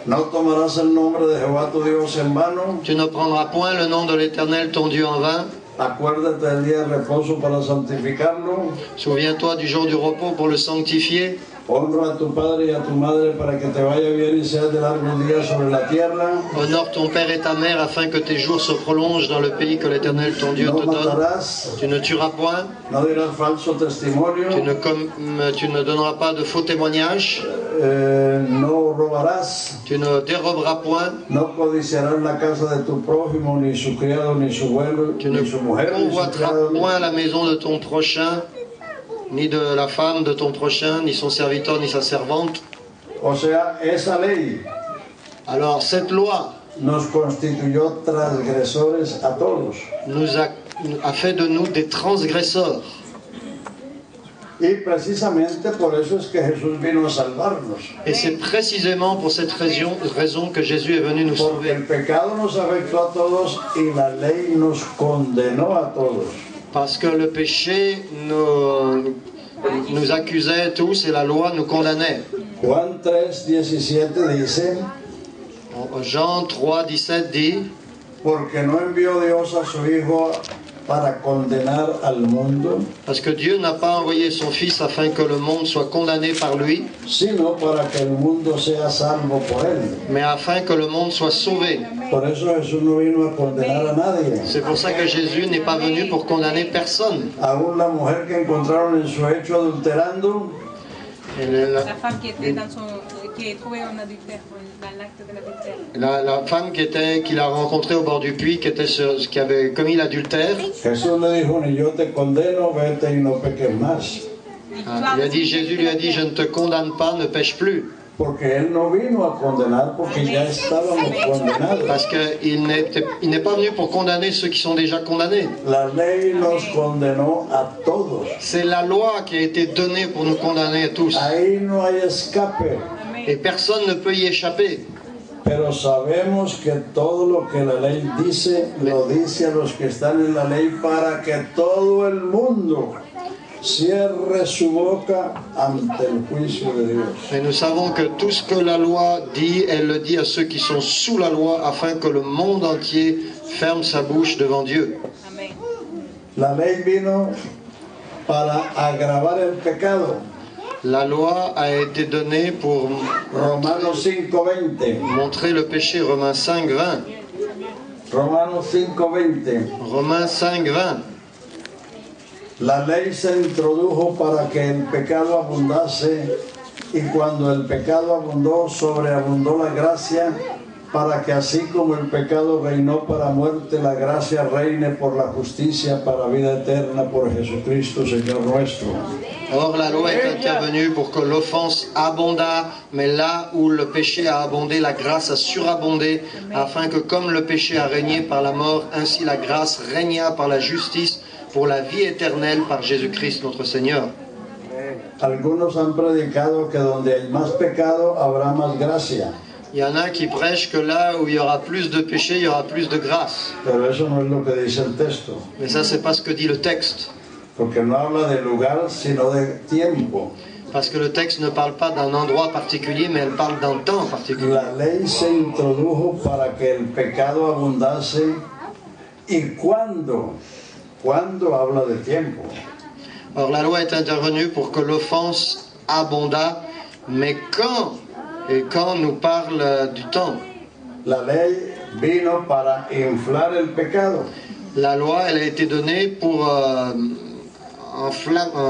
No tomarás el nombre de Jehová tu Dios en vano. Tu ne prendras point le nom de l'Éternel, ton Dieu, en vain. Acuérdate del día de reposo para santificarlo. Souviens-toi du jour du repos pour le sanctifier. Honra a tu padre y a tu madre para que te vaya bien y seas de largos días sobre la tierra. Honore ton père et ta mère afin que tes jours se prolongent dans le pays que l'Éternel, ton Dieu, No te donne. matarás, Tu ne tueras point. no dirás falso testimonio, Tu ne donneras pas de faux témoignages. no robarás, Tu ne déroberas point. no codiciarás la casa de tu prójimo, ni su criado, ni su vuelo, Tu ne ni su mujer, ni su convoiteras criado. point la maison de ton prochain, ni de la femme de ton prochain, ni son serviteur, ni sa servante. O sea, esa ley Alors, cette loi nos constituyó transgresores a todos. a fait de nous des transgresseurs. Y precisamente por eso es que Jesús vino a salvarnos. Et c'est précisément pour cette raison que Jésus est venu nous Porque sauver. el pecado nos afectó a todos y la ley nos condenó a todos. Parce que le péché nous accusait tous et la loi nous condamnait. Juan 3:17 dice, Jean 3, 17 dit: porque no envió Dios a su Hijo para condenar al mundo, parce que Dieu n'a pas envoyé son Fils afin que le monde soit condamné par lui, sino para que el mundo sea salvo por él. mais afin que le monde soit sauvé. Por eso Jesús no vino a condenar a nadie. C'est pour ça que Jésus n'est pas venu pour condamner personne. Aún la mujer que encontraron en su hecho adulterando, La femme qui était qui est trouvée en adultère, dans l'acte de l'adultère. La femme qu'il a rencontrée au bord du puits, qui avait commis l'adultère, Jesús le dijo, ni yo te condeno, vete y no peques más. Jésus lui a dit, je ne te condamne pas, ne pêche plus. Porque él no vino a condenar, porque ya estábamos condenados. Parce qu'il n'est pas venu pour condamner ceux qui sont déjà condamnés. La ley nos condenó a todos. C'est la loi qui a été donnée pour nous condamner tous. Ahí no hay escape. Et personne ne peut y échapper. Pero sabemos que todo lo que la ley dice, lo dice a los que están en la ley para que todo el mundo cierre su boca ante el juicio de Dios. Et nous savons que tout ce que la loi dit, elle le dit à ceux qui sont sous la loi, afin que le monde entier ferme sa bouche devant Dieu. Amen. La ley vino para agravar el pecado. La loi a été donnée pour Romanos 5:20. montrer le péché. Romains 5, 20. Romanos 5:20. Romains 5, 20. La ley se introdujo para que el pecado abundase, y cuando el pecado abundó, sobreabundó la gracia, para que así como el pecado reinó para muerte, la gracia reine por la justicia para vida eterna por Jesucristo, Señor nuestro. Or la loi est intervenue pour que l'offense abondât, mais là où le péché a abondé, la grâce a surabondé, afin que comme le péché a régné par la mort, ainsi la grâce régna par la justice pour la vie éternelle par Jésus-Christ notre Seigneur. Algunos han predicado que donde hay más pecado habrá más gracia, Il y en a qui prêchent que là où il y aura plus de péché, il y aura plus de grâce. pero eso no es lo que dice el texto, Mais ça, c'est pas ce que dit le texte. porque no habla de lugar sino de tiempo. Parce que le texte ne parle pas d'un endroit particulier, mais elle parle d'un temps particulier. La ley se introdujo para que el pecado abundase, y cuando habla de tiempo. Or la loi est intervenue pour que l'offense abondât, mais quand nous parle du temps. La ley vino para inflar el pecado, La loi, elle a été donnée pour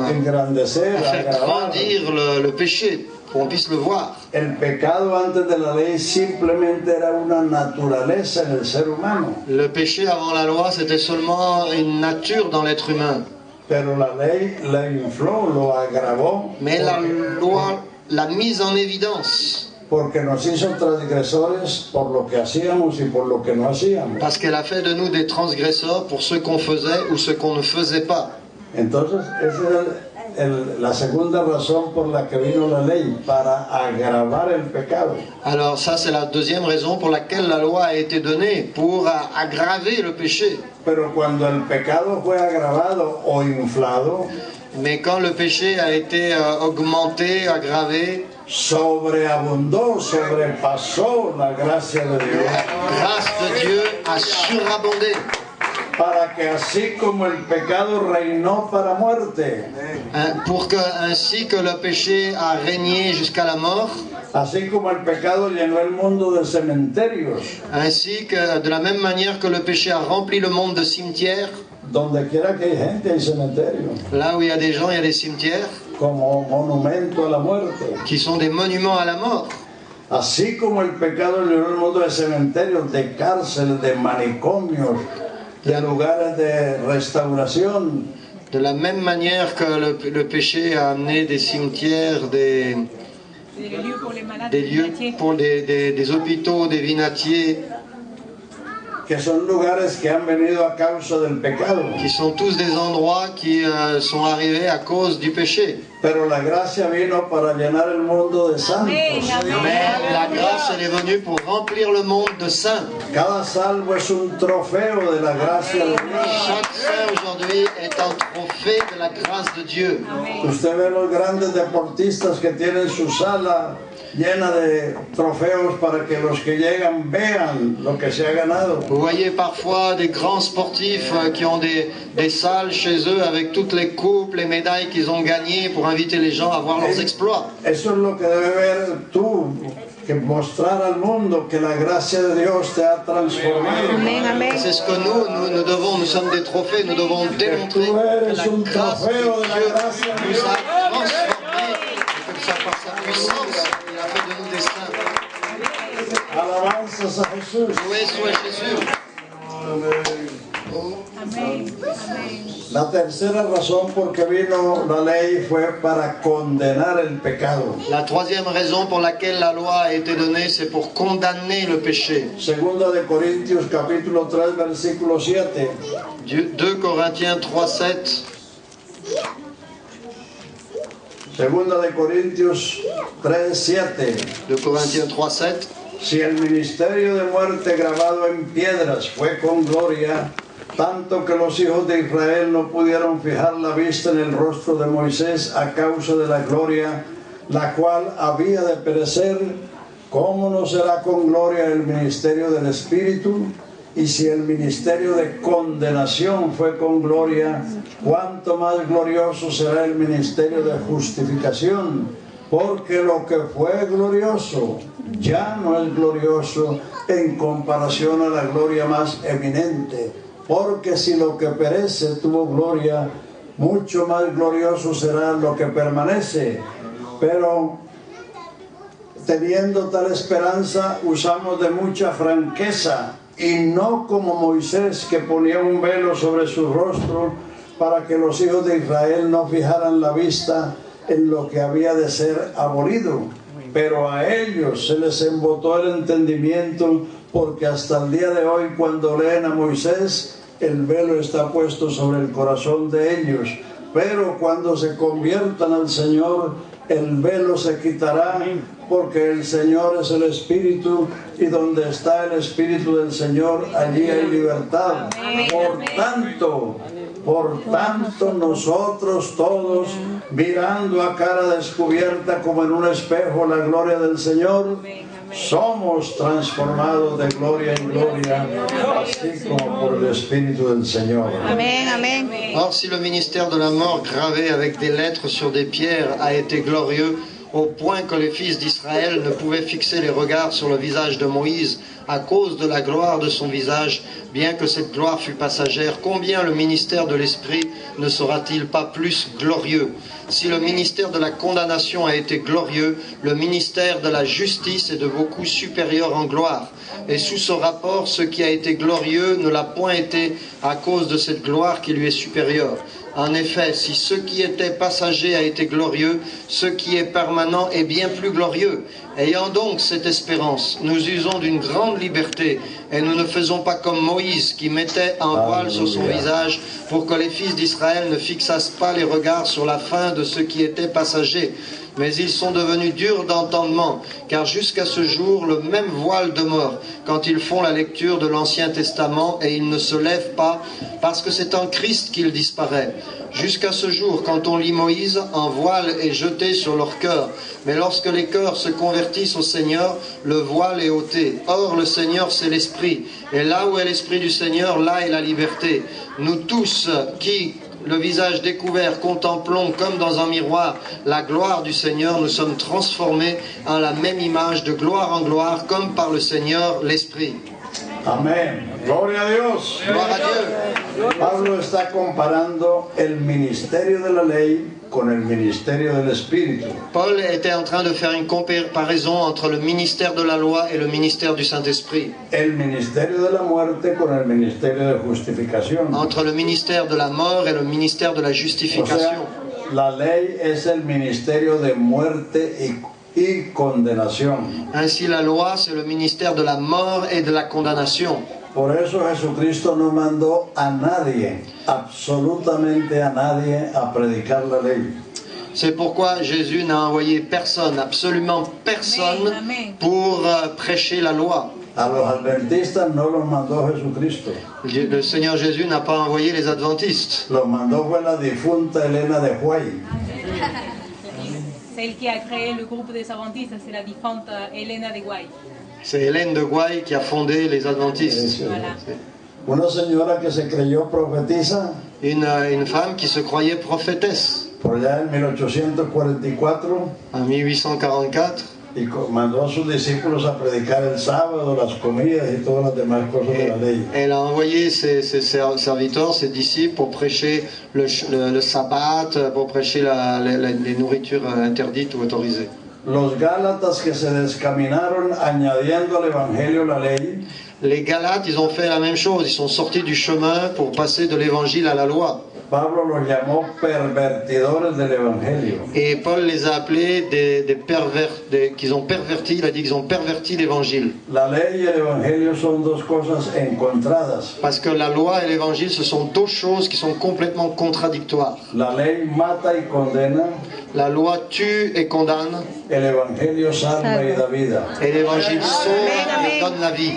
engrandecer, faire agravar. grandir le péché. pour qu'on puisse le voir. El pecado antes de la ley simplemente era una naturaleza en el ser humano. Le péché avant la loi, c'était seulement une nature dans l'être humain. Pero la ley la infló, lo agravó. Mais la loi l'a mise en évidence. Porque nos hizo transgresores por lo que hacíamos y por lo que no hacíamos. Parce qu'elle a fait de nous des transgresseurs pour ce qu'on faisait ou ce qu'on ne faisait pas. Entonces, esa es la segunda razón por la que vino la ley, para agravar el pecado. Alors ça, c'est la deuxième raison pour laquelle la loi a été donnée, pour aggraver le péché. Pero cuando el pecado fue agravado o inflado, Mais quand le péché a été augmenté, aggravé, sobreabundó, sobrepasó la gracia de Dios. la grâce de Dieu a surabondé. Para que así como el pecado reinó para muerte, Pour que, ainsi que le péché a régné jusqu'à la mort, así como el pecado llenó el mundo de cementerios, ainsi que de la même manière que le péché a rempli le monde de cimetières, donde quiera que hay gente hay cementerio, là où il y a des gens, il y a des cimetières, como monumento a la muerte. qui sont des monuments à la mort. Así como el pecado llenó el mundo de cementerios, de cárceles, de manicomios, de lugares de restauración, De la même manière que le péché a amené des cimetières, Des lieux pour les malades, des lieux pour des hôpitaux, des vinatiers, que son lugares que han venido a causa del pecado. qui sont tous des endroits qui sont arrivés à cause du péché. Pero la gracia vino para llenar el mundo de santos. Mais la grâce, elle est venue pour remplir le monde de saints. Cada salvo es un trofeo de la gracia de Dios. Chaque saint aujourd'hui est un trophée de la grâce de Dieu. Usted ve los grandes deportistas que tienen su sala llena de trofeos para que los que llegan vean lo que se ha ganado. Vous voyez parfois des grands sportifs qui ont des salles chez eux avec toutes les coupes, les médailles qu'ils ont gagnées pour inviter les gens à voir leurs exploits. Eso es lo que debe ver tú, que mostrar al mundo que la gracia de Dios te ha transformado. Amén, amén. C'est ce que nous devons, nous sommes des trophées, nous devons démontrer que la grâce de Dieu nous a transformés, et comme ça, par sa puissance, il a fait de nous des saints. Alabanzas a Jesús. Loué soit Jésus. Amén. Amén. La tercera razón por que vino la ley fue para condenar el pecado. La troisième raison pour laquelle la loi a été donnée, c'est pour condamner le péché. Segunda de Corintios capítulo 3 versículo 7. 2 Corinthiens 3, 7. Segunda de Corintios 3, 7. 2 Corinthiens 3, 7. Si el ministerio de muerte grabado en piedras fue con gloria, tanto que los hijos de Israel no pudieron fijar la vista en el rostro de Moisés a causa de la gloria, la cual había de perecer, ¿cómo no será con gloria el ministerio del Espíritu? Y si el ministerio de condenación fue con gloria, ¿cuánto más glorioso será el ministerio de justificación? Porque lo que fue glorioso ya no es glorioso en comparación a la gloria más eminente. Porque si lo que perece tuvo gloria, mucho más glorioso será lo que permanece. Pero teniendo tal esperanza, usamos de mucha franqueza, y no como Moisés, que ponía un velo sobre su rostro para que los hijos de Israel no fijaran la vista en lo que había de ser abolido. Pero a ellos se les embotó el entendimiento, porque hasta el día de hoy, cuando leen a Moisés, el velo está puesto sobre el corazón de ellos. Pero cuando se conviertan al Señor, el velo se quitará, porque el Señor es el Espíritu, y donde está el Espíritu del Señor, allí hay libertad. Por tanto, nosotros todos, mirando a cara descubierta como en un espejo la gloria del Señor, somos transformados de gloria en gloria, así como por el Espíritu del Señor. Amén, amén. Or, si le ministère de la mort gravé avec des lettres sur des pierres a été glorieux, au point que les fils d'Israël ne pouvaient fixer les regards sur le visage de Moïse à cause de la gloire de son visage, bien que cette gloire fût passagère, combien le ministère de l'Esprit ne sera-t-il pas plus glorieux? Si le ministère de la condamnation a été glorieux, le ministère de la justice est de beaucoup supérieur en gloire. Et sous ce rapport, ce qui a été glorieux ne l'a point été à cause de cette gloire qui lui est supérieure. En effet, si ce qui était passager a été glorieux, ce qui est permanent est bien plus glorieux. Ayant donc cette espérance, nous usons d'une grande liberté et nous ne faisons pas comme Moïse qui mettait un voile sur son visage pour que les fils d'Israël ne fixassent pas les regards sur la fin de ce qui était passager. Mais ils sont devenus durs d'entendement, car jusqu'à ce jour, le même voile demeure quand ils font la lecture de l'Ancien Testament et ils ne se lèvent pas, parce que c'est en Christ qu'il disparaît. Jusqu'à ce jour, quand on lit Moïse, un voile est jeté sur leur cœur. Mais lorsque les cœurs se convertissent au Seigneur, le voile est ôté. Or, le Seigneur, c'est l'Esprit. Et là où est l'Esprit du Seigneur, là est la liberté. Nous tous qui, le visage découvert, contemplons comme dans un miroir la gloire du Seigneur, nous sommes transformés en la même image de gloire en gloire, comme par le Seigneur, l'Esprit. Amén. Gloria a Dios. Gloire à Dieu. Pablo está comparando el ministerio de la ley con el ministerio del Espíritu. Paul était en train de faire une comparaison entre le ministère de la loi et le ministère du Saint-Esprit. El ministerio de la muerte con el ministerio de justificación. Entre le ministère de la mort et le ministère de la O justification. sea, la ley es el ministerio de muerte y condenación. Ainsi, la loi, c'est le ministère de la mort et de la condamnation. Por eso Jesucristo no mandó a nadie, absolutamente a nadie, a predicar la ley. C'est pourquoi Jésus n'a envoyé personne, absolument personne, pour prêcher la loi. A los adventistas no los mandó Jesucristo. Le Seigneur Jésus n'a pas envoyé les adventistes. Los mandó fue la difunta Elena de White. Celle qui a créé le groupe des adventistes, c'est la défunte Elena de White. C'est Hélène de Guay qui a fondé les adventistes. Voilà. Una señora que se creyó profetisa Une femme qui se croyait prophétesse por allá en 1844 en 1844. y mandó a sus discípulos a predicar el sábado, las comidas y todas las demás cosas de la ley. Elle a envoyé ses serviteurs, ses disciples, pour prêcher le sabbat, pour prêcher les nourritures interdites ou autorisées. Los Gálatas que se descaminaron añadiendo al Evangelio la ley, Les Galates, ils ont fait la même chose. Ils sont sortis du chemin pour passer de l'évangile à la loi. Pablo los llamó pervertidores del Evangelio. Et Paul les a appelés qu'ils ont perverti. Il a dit qu'ils ont perverti l'évangile. La ley y el Evangelio son dos cosas encontradas. Parce que la loi et l'évangile, ce sont deux choses qui sont complètement contradictoires. La ley mata y condena, La loi tue et condamne, el Evangelio salva y da vida. et l'évangile sauve et donne la vie.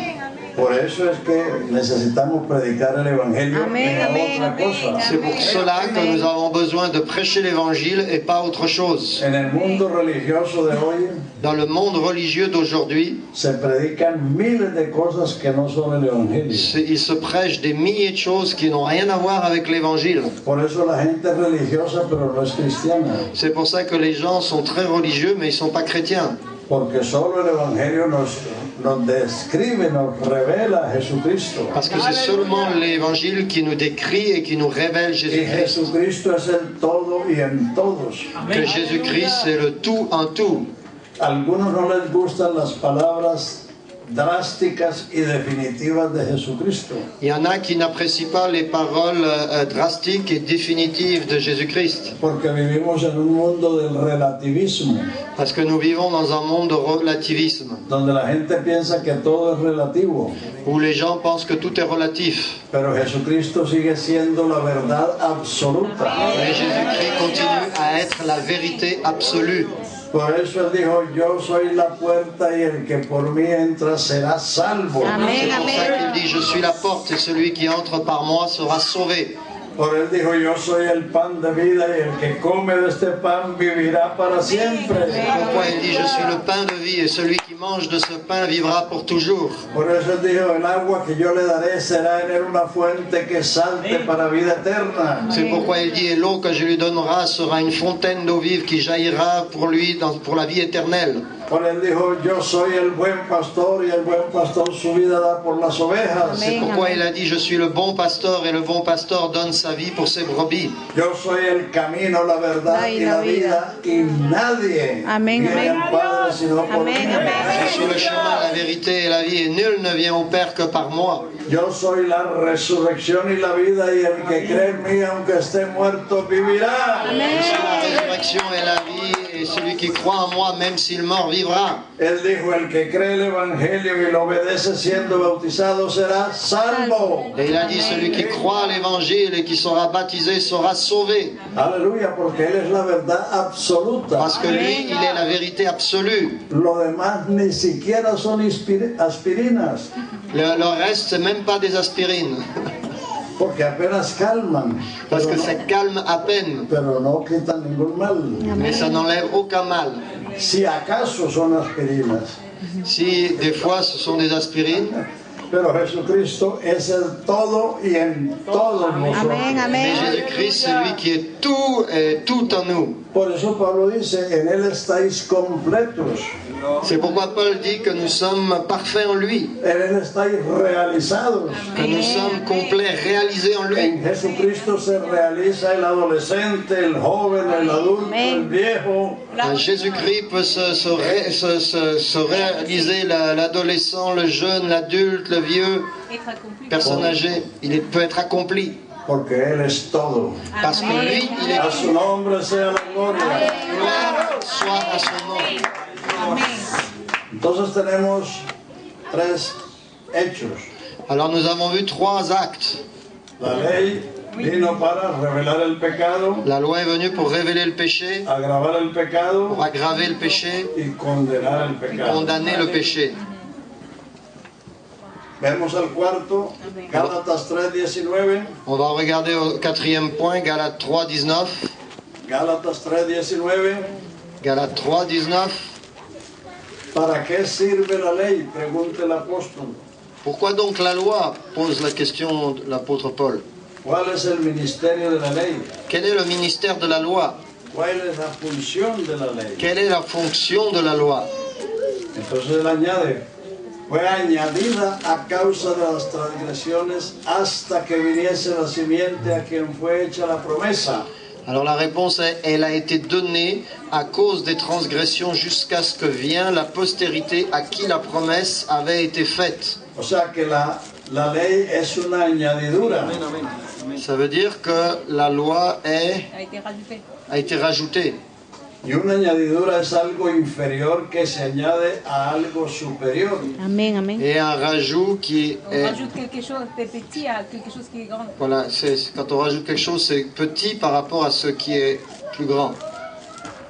Por eso es que necesitamos predicar el Evangelio y no otra cosa. C'est pour cela que nous avons besoin de prêcher l'évangile et pas autre chose. En el mundo religioso de hoy Dans le monde religieux d'aujourd'hui, se predican miles de cosas que no son el Evangelio. il se prêche des milliers de choses qui n'ont rien à voir avec l'évangile. Por eso la gente es religiosa pero no es cristiana. C'est pour ça que les gens sont très religieux mais ils ne sont pas chrétiens. Porque solo el Evangelio nos describe, nos revela a Jesucristo. Parce que c'est seulement l'évangile qui nous décrit et qui nous révèle Y Jésus-Christ. Jesucristo es el todo y en todos. Que Jésus-Christ c'est le tout en tout. Algunos no les gustan las palabras drásticas y definitivas de Jesucristo. Il y en a qui n'apprécient pas les paroles drastiques et définitives de Jésus-Christ. Porque vivimos en un mundo del relativismo, Parce que nous vivons dans un monde de relativisme, donde la gente piensa que todo es relativo. où les gens pensent que tout est relatif. Pero Jesucristo sigue siendo la verdad absoluta. Mais Jésus-Christ continue à être la vérité absolue. Por eso él dijo, yo soy la puerta y el que por mí entra será salvo. C'est pour ça qu'il dit, je suis la porte et celui qui entre par moi sera sauvé. Por él dijo, yo soy el pan de vida y el que come de este pan vivirá para siempre. Pourquoi il dit, je suis le pain de vie et celui qui mange de ce pain vivra pour toujours. Por eso él dijo, el agua que yo le daré será en él una fuente que salte para vida eterna. C'est pourquoi il dit, et l'eau que je lui donnerai sera une fontaine d'eau vive qui jaillira pour lui pour la vie éternelle. Por él dijo, yo soy el buen pastor y el buen pastor su vida da por las ovejas. C'est pourquoi il a dit, je suis le bon pasteur et le bon pasteur donne sa vie pour ses brebis. Yo soy el camino, la verdad y la vida y nadie Amén, viene amén. al Padre sino por mí. Amén, amén. Je suis le chemin, la vérité et la vie et nul ne vient au Père que par moi. Yo soy la resurrección y la vida y el que cree en mí aunque esté muerto vivirá. Je suis la résurrection et la vie et celui qui croit en moi, même s'il meurt, vivra. Él dijo, el que cree el evangelio y lo obedece siendo bautizado será salvo. Et il a dit, celui qui croit à l'évangile et qui sera baptisé sera sauvé. Aleluya, porque él es la verdad absoluta. Parce que lui, il est la vérité absolue. Lo demás ni siquiera son aspirinas, Le reste, c'est même pas des aspirines. porque apenas calman, Parce pero que no, ça calme à peine. pero no quitan ningún mal. Mais ça n'enlève aucun mal. Si acaso son aspirinas, Si des fois ce sont des aspirines, pero Jesucristo es el todo y en todos nosotros. Amén, mais amén. Jésus-Christ, c'est lui qui est tout en nous. Por eso Pablo dice, en él estáis completos, C'est pourquoi Paul dit que nous sommes parfaits en lui, en él estáis realizados. que nous sommes complets, réalisés en lui. En Jesucristo se realiza el adolescente, el joven, el adulto, el viejo. En Jésus-Christ peut se réaliser l'adolescent, le jeune, l'adulte, le vieux, Être accompli. personne âgée. Peut être accompli. Porque Él es todo. Parce que lui, il est A su nombre sea la gloria. gloire, soit à son nom. Amén. Entonces tenemos tres hechos. Alors nous avons vu 3 actes. La ley vino para revelar el pecado, La loi est venue pour révéler le péché, agravar el pecado pour aggraver le péché, y condenar el pecado. condamner le péché. Vemos al cuarto, Gálatas 3:19. On va regarder au 4e point, Galates 3, 19. Gálatas 3:19. Galates 3, 19. ¿Para qué sirve la ley? Pregunta el apóstol. Pourquoi donc la loi, pose la question de l'apôtre Paul. ¿Cuál es el ministerio de la ley? Quel est le ministère de la loi? ¿Cuál es la función de la ley? Quelle est la fonction de la loi? Entonces él añade, fue añadida a causa de las transgresiones hasta que viniese la simiente a quien fue hecha la promesa. Alors la réponse est, elle a été donnée à cause des transgressions jusqu'à ce que vienne la postérité à qui la promesse avait été faite. O sea que la ley es una añadidura. Ça veut dire que la loi A été rajouté. a été rajoutée. Y una añadidura es algo inferior que se añade a algo superior. Amén, amén. Et un rajout qui On est... rajoute quelque chose de petit à quelque chose qui est grand. Voilà, quand on rajoute quelque chose, c'est petit par rapport à ce qui est plus grand.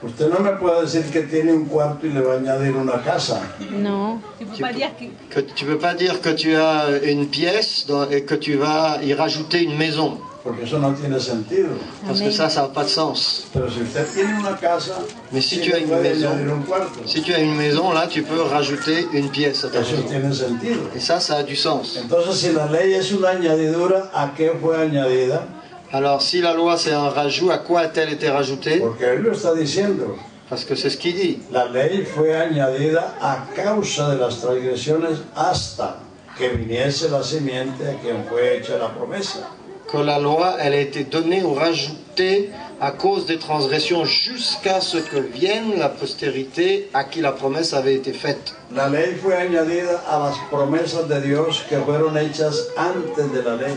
Usted no me puede decir que tiene un cuarto y le va a añadir una casa. No. Tu peux pas dire que Tu ne peux pas dire que tu as une pièce et que tu vas y rajouter une maison. Porque eso no tiene sentido. Parce que Amén. ça n'a pas de sens. Pero si usted tiene una casa, Mais si sí tu as le une puede maison, añadir un cuarto. si tu as une maison, là, tu peux rajouter une pièce à ta Eso maison. tiene sentido. Et ça a du sens. Entonces, si la ley es una añadidura, ¿a qué fue añadida? Alors, si la loi c'est un rajout, à quoi a-t-elle été rajoutée? Porque él lo está diciendo. Parce que c'est ce qu'il dit. La ley fue añadida a causa de las transgresiones hasta que viniese la simiente a quien fue hecha la promesa. Que la loi, elle a été donnée ou rajoutée à cause des transgressions jusqu'à ce que vienne la postérité à qui la promesse avait été faite. La ley fue añadida a las promesas de Dios que fueron hechas antes de la ley.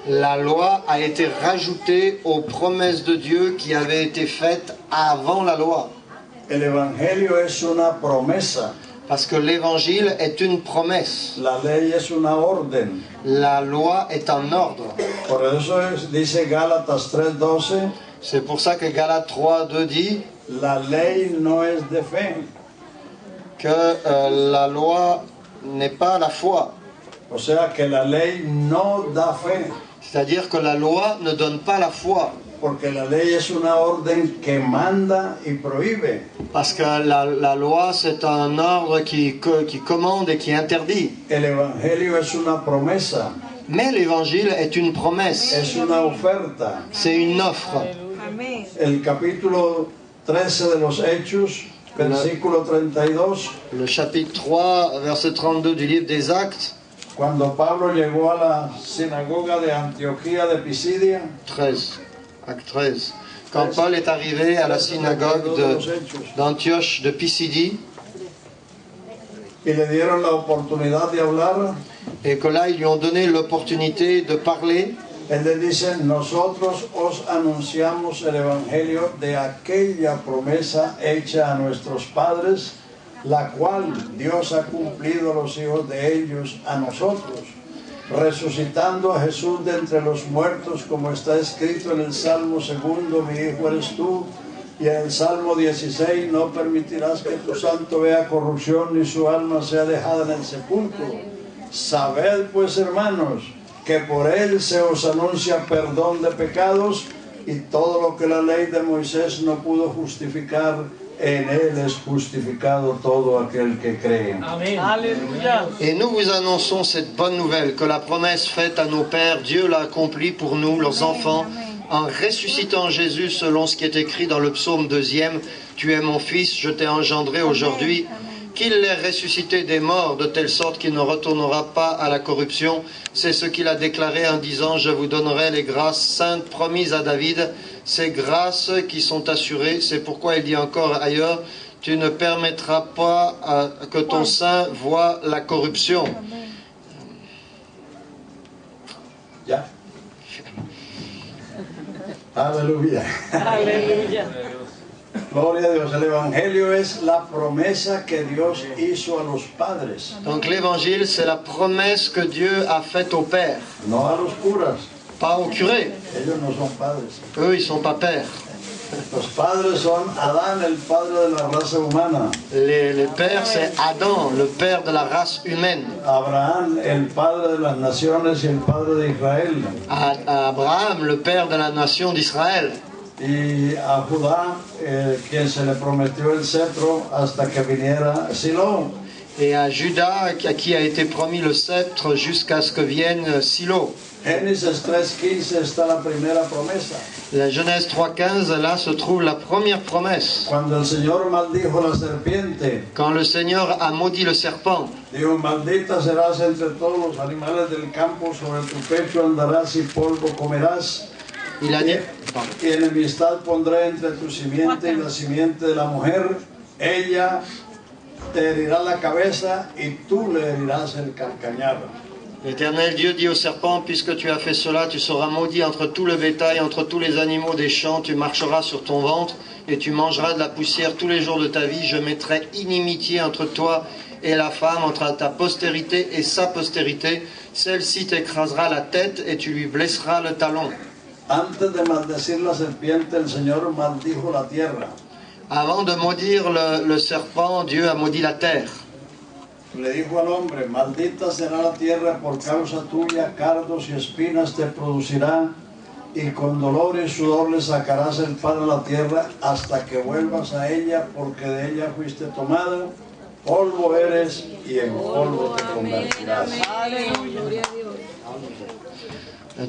La loi a été rajoutée aux promesses de Dieu qui avaient été faites avant la loi. El Evangelio es una promesa. Parce que l'évangile est une promesse. La ley es una orden. La loi est un ordre. Por eso dice Gálatas 3:12, C'est pour ça que Galates 3, 2 dit la ley no es de fe. que la loi n'est pas la foi. O sea que la ley no da fe, C'est-à-dire que la loi ne donne pas la foi. porque la ley es una orden que manda y prohíbe. Parce que la loi, c'est un ordre qui commande et qui interdit. El Evangelio es una promesa, Mais l'évangile est une promesse. es una oferta. C'est une offre. Amén. El capítulo 13 de los Hechos versículo 32. Le chapitre 3, verset 32 du livre des Actes. Cuando Pablo llegó a la sinagoga de Antioquía de Pisidia. 13, acte 13. Quand Paul est arrivé à la synagogue d'Antioche de Pisidie, y le dieron la oportunidad de hablar, et que là ils lui ont donné l'opportunité de parler, él les dice: nosotros os anunciamos el evangelio de aquella promesa hecha a nuestros padres, la cual Dios ha cumplido a los hijos de ellos, a nosotros, resucitando a Jesús de entre los muertos, como está escrito en el Salmo 2, mi hijo eres tú, y en el Salmo 16, no permitirás que tu santo vea corrupción, ni su alma sea dejada en el sepulcro. Sabed pues, hermanos, que por él se os anuncia perdón de pecados, y todo lo que la ley de Moisés no pudo justificar, en él es justificado todo aquel que cree. Amen. Alléluia. Et nous vous annonçons cette bonne nouvelle, que la promesse faite à nos pères, Dieu l'a accomplie pour nous, leurs enfants, en ressuscitant Jésus selon ce qui est écrit dans le psaume 2e, tu es mon fils, je t'ai engendré aujourd'hui, qu'il l'ait ressuscité des morts, de telle sorte qu'il ne retournera pas à la corruption. C'est ce qu'il a déclaré en disant, je vous donnerai les grâces saintes promises à David, ces grâces qui sont assurées. C'est pourquoi il dit encore ailleurs, tu ne permettras pas que ton sein voie la corruption. Ya. Aleluya. Aleluya. Gloria a Dios. El Evangelio es la promesa que Dios hizo a los padres. Donc l'évangile, c'est la promesse que Dieu a faite aux pères, No a los curas. pas aux curés. Ellos no son padres. Eux, ils sont pas pères. Los padres son Adán, el padre de la raza humana. Les pères, c'est Adam, le père de la race humaine. Abraham, el padre de las naciones y el padre de Israel. Abraham, le père de la nation d'Israël. Y a Judá, quien se le prometió el cetro hasta que viniera Silo. Et à Judas, à qui a été promis le sceptre jusqu'à ce que vienne Silo. Génesis 3:15 está la primera promesa. La Genèse 3:15, là se trouve la première promesse. Cuando el Señor maldijo la serpiente, Quand le Seigneur a maudit le serpent, dijo: maldita serás entre todos los animales del campo, sobre tu pecho andarás y polvo comerás. il a dit, Y enemistad pondré entre tu simiente y la simiente de la mujer. Ella te herirá la cabeza y tú le herirás el calcañar. l'Éternel Dieu dit au serpent, puisque tu as fait cela, tu seras maudit entre tout le bétail, entre tous les animaux des champs, tu marcheras sur ton ventre et tu mangeras de la poussière tous les jours de ta vie. Je mettrai inimitié entre toi et la femme, entre ta postérité et sa postérité. Celle-ci t'écrasera la tête et tu lui blesseras le talon. Antes de maldecir la serpiente, el Señor maldijo la tierra. Avant de maudire le serpent, Dieu a maudit la terre. Le dijo al hombre: maldita será la tierra por causa tuya, cardos y espinas te producirá, y con dolor y sudor le sacarás el pan a la tierra hasta que vuelvas a ella, porque de ella fuiste tomado, polvo eres y en polvo te convertirás.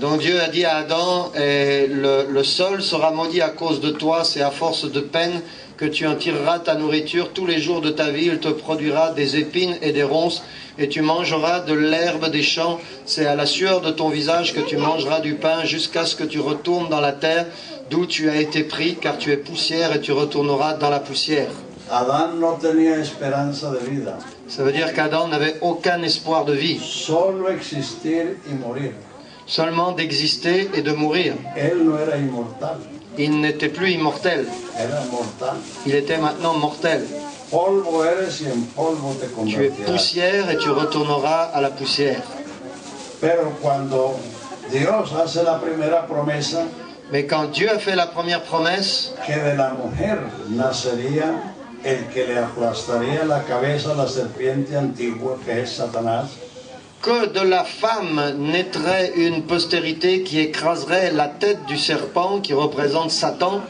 Donc Dieu a dit à Adam, le sol sera maudit à cause de toi, c'est à force de peine que tu en tireras ta nourriture tous les jours de ta vie, il te produira des épines et des ronces, et tu mangeras de l'herbe des champs, c'est à la sueur de ton visage que tu mangeras du pain, jusqu'à ce que tu retournes dans la terre, d'où tu as été pris, car tu es poussière, et tu retourneras dans la poussière. Adán no tenía esperanza de vida, Ça veut dire qu'Adam n'avait aucun espoir de vie, solo existir y morir. seulement d'exister et de mourir. Él no era inmortal, Il n'était plus immortel, era mortal. il était maintenant mortel. Polvo eres y en polvo te Tu es convertirás. poussière et tu retourneras à la poussière. Pero cuando Dios hace la primera promesa, Mais quand Dieu a fait la première promesse, que de la mujer nacería el que le aplastaría la cabeza a la serpiente antigua, que es Satanás, que de la femme naîtrait une postérité qui écraserait la tête du serpent qui représente Satan,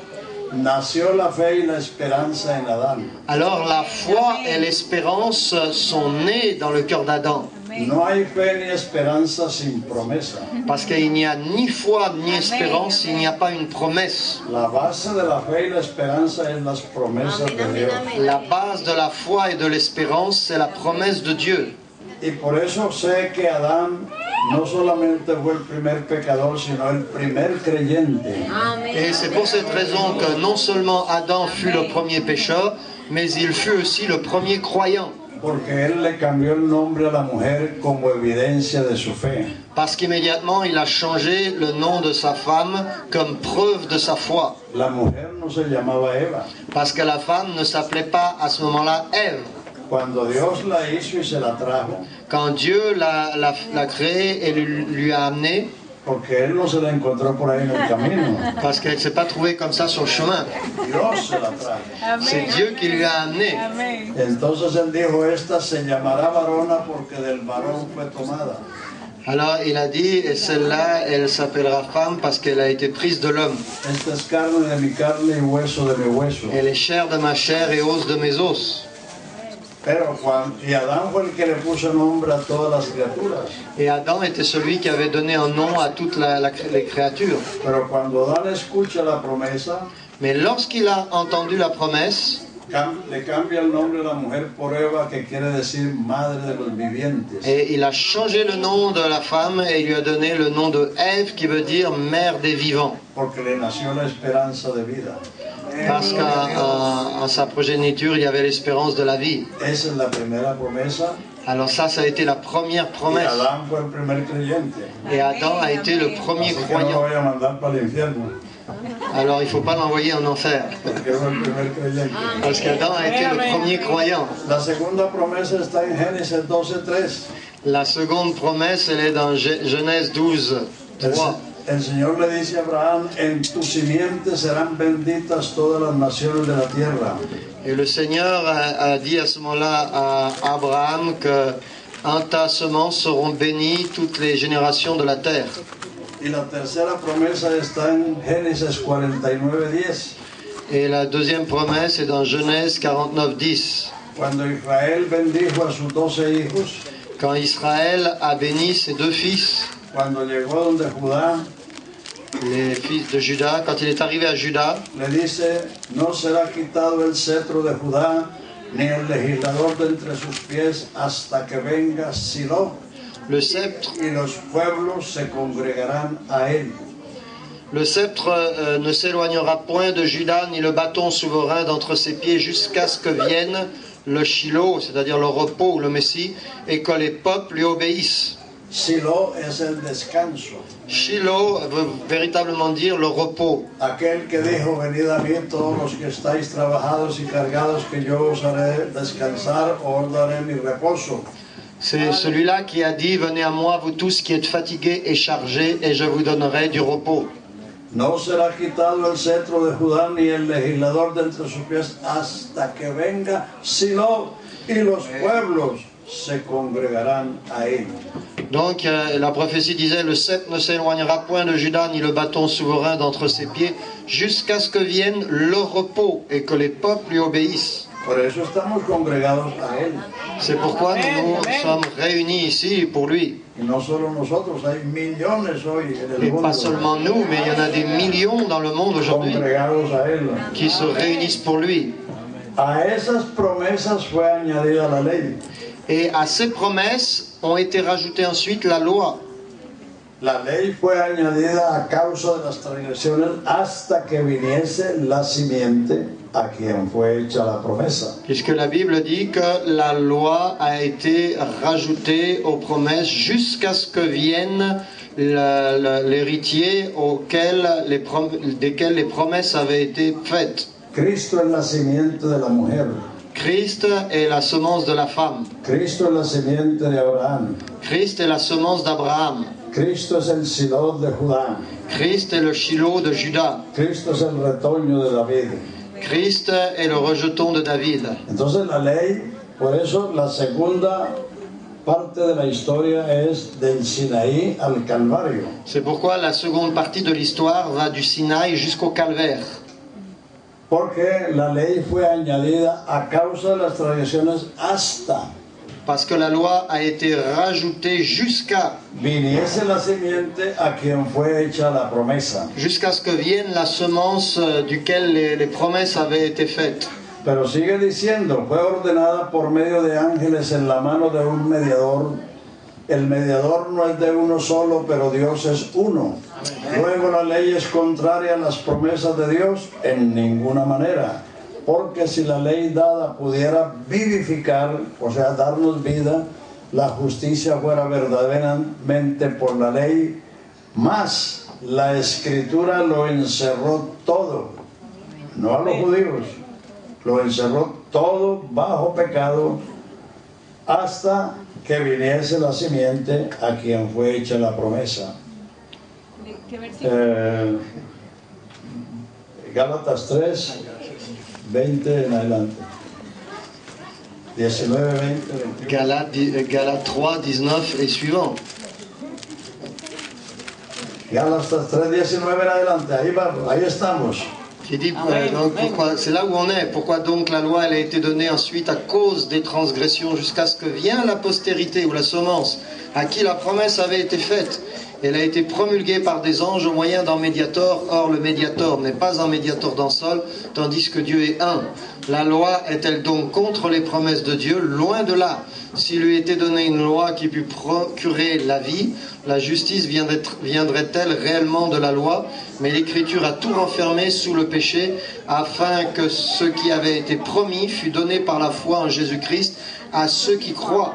nació la fe y la esperanza en Adán. alors la foi et l'espérance sont nées dans le cœur d'Adam. Amén. No hay fe ni esperanza sin promesa. Parce qu'il n'y a ni foi ni espérance s'il n'y a pas une promesse. La base de la fe y la esperanza es las promesas de Dios. La base de la foi et de l'espérance, c'est la promesse de Dieu. Y por eso sé que Adán no solamente fue el primer pecador, sino el primer creyente. Et c'est pour cette raison que non seulement Adam fut le premier pécheur, mais il fut aussi le premier croyant. Porque él le cambió el nombre a la mujer como evidencia de su fe. Parce qu'immédiatement, il a changé le nom de sa femme comme preuve de sa foi. La mujer no se llamaba Eva. Parce que la femme ne s'appelait pas à ce moment-là Ève. Cuando Dios la hizo y se la trajo, Quand Dieu l'a créée et lui a amenée, porque él no se la encontró por ahí en el camino. parce qu'elle ne s'est pas trouvée comme ça sur le chemin. Dios se la trajo. C'est Amén. Dieu qui lui a amenée. Amén. Entonces él dijo, esta se llamará varona porque del varón fue tomada. Alors il a dit, et celle-là, elle s'appellera femme parce qu'elle a été prise de l'homme. Esta es carne de mi carne y hueso de mi hueso. Elle est chair de ma chair et os de mes os. Y Adán fue el que le puso nombre a todas las criaturas. Et Adam était celui qui avait donné un nom à toutes les créatures. Pero cuando Adán escucha la promesa, Mais lorsqu'il a entendu la promesse, le cambia el nombre a la mujer por Eva, que quiere decir madre de los vivientes. et il a changé le nom de la femme et il lui a donné le nom de Ève qui veut dire mère des vivants. Porque le nació la esperanza de vida. Parce qu'en sa progéniture, il y avait l'espérance de la vie. Esa es la primera promesa. Alors ça a été la première Y promesse. Adán fue el primer creyente. Et Adam a été le premier Así que no lo croyant. voy a mandar para el infierno, Alors il ne faut pas l'envoyer en enfer. porque fue el primer creyente. Parce qu'Adam a été le premier croyant. La segunda promesa está en Génesis 12:3. La seconde promesse, elle est dans Genèse 12, 3. El Señor le dice a Abraham, en tu simiente serán benditas todas las naciones de la tierra. Et le Seigneur a dit à ce moment-là à Abraham que en ta semence seront bénies toutes les générations de la terre. Y la tercera promesa está en Génesis 49:10. Et la deuxième promesse est dans Genèse 49, 10. Cuando Israel bendijo a sus 12 hijos, Quand Israël a béni ses deux fils, cuando llegó donde Judá, les fils de Juda, quand il est arrivé à Juda, le dice, no será quitado el cetro de Judá, ni el legislador de entre sus pies, hasta que venga Silo, le sceptre y los pueblos se congregarán a él. ne s'éloignera point de Juda, ni le bâton souverain d'entre ses pieds, jusqu'à ce que vienne le Shiloh, c'est-à-dire le repos ou le Messie, et que les peuples lui obéissent. Silo es el descanso. Shiloh veut véritablement dire le repos. Aquel que dijo, venid a mí todos los que estáis trabajados y cargados, que yo os haré descansar, o os daré mi reposo. C'est celui-là qui a dit, venez à moi, vous tous qui êtes fatigués et chargés, et je vous donnerai du repos. No será quitado el cetro de Judá ni el legislador de entre sus pies hasta que venga Silo, y los pueblos se congregarán a él. Donc la prophétie disait, le sceptre ne s'éloignera point de Juda, ni le bâton souverain d'entre ses pieds, jusqu'à ce que vienne le repos et que les peuples lui obéissent. Por eso estamos congregados a él. C'est pourquoi nous sommes réunis ici pour lui. Y no solo nosotros, hay millones hoy en el Et mundo pas seulement nous, mais il y en a des millions dans le monde aujourd'hui congregados a él. qui se réunissent pour lui. A esas promesas fue añadida la ley. Et à ces promesses ont été rajoutées ensuite la loi. La ley fue añadida a causa de las transgresiones hasta que viniese la simiente a quien fue hecha la promesa. Puisque la Bible dit que la loi a été rajoutée aux promesses jusqu'à ce que vienne l'héritier desquels les promesses avaient été faites. Cristo es la simiente de la mujer. Christ est la semence de la femme. Cristo es la simiente de Abraham. Christ est la semence d'Abraham. Cristo es el Silo de Judá. Christ est le Shiloh de Juda. Cristo es el retoño de David. Christ est le rejeton de David. Entonces la ley, por eso la segunda parte de la historia es del Sinaí al Calvario. C'est pourquoi la seconde partie de l'histoire va du Sinaï jusqu'au Calvaire. Porque la ley fue añadida a causa de las transgresiones hasta Parce que la loi a été rajoutée jusqu'à viniese la simiente a quien fue hecha la promesa. jusqu'à ce que vienne la semence duquel les promesses avaient été faites. Pero sigue diciendo, fue ordenada por medio de ángeles en la mano de un mediador. El mediador no es de uno solo, pero Dios es uno. Luego la ley es contraria a las promesas de Dios en ninguna manera. Porque si la ley dada pudiera vivificar, o sea, darnos vida, la justicia fuera verdaderamente por la ley, mas la escritura lo encerró todo, no a los judíos, lo encerró todo bajo pecado hasta que viniese la simiente a quien fue hecha la promesa. ¿Qué versículo? Gálatas 3, 20 en adelante. 19, 20, 21. Galates 3, 19 et suivant. Gálatas 3, 19 en adelante. Ahí estamos. Qui dit, donc, c'est là où on est. Pourquoi donc la loi elle a été donnée ensuite à cause des transgressions jusqu'à ce que vienne la postérité ou la semence à qui la promesse avait été faite. Elle a été promulguée par des anges au moyen d'un médiator. Or le médiator n'est pas un médiator d'un seul, tandis que Dieu est un. La loi est-elle donc contre les promesses de Dieu? Loin de là. S'il lui était donné une loi qui pût procurer la vie, la justice viendrait-elle réellement de la loi? Mais l'Écriture a tout renfermé sous le péché, afin que ce qui avait été promis fût donné par la foi en Jésus-Christ à ceux qui croient.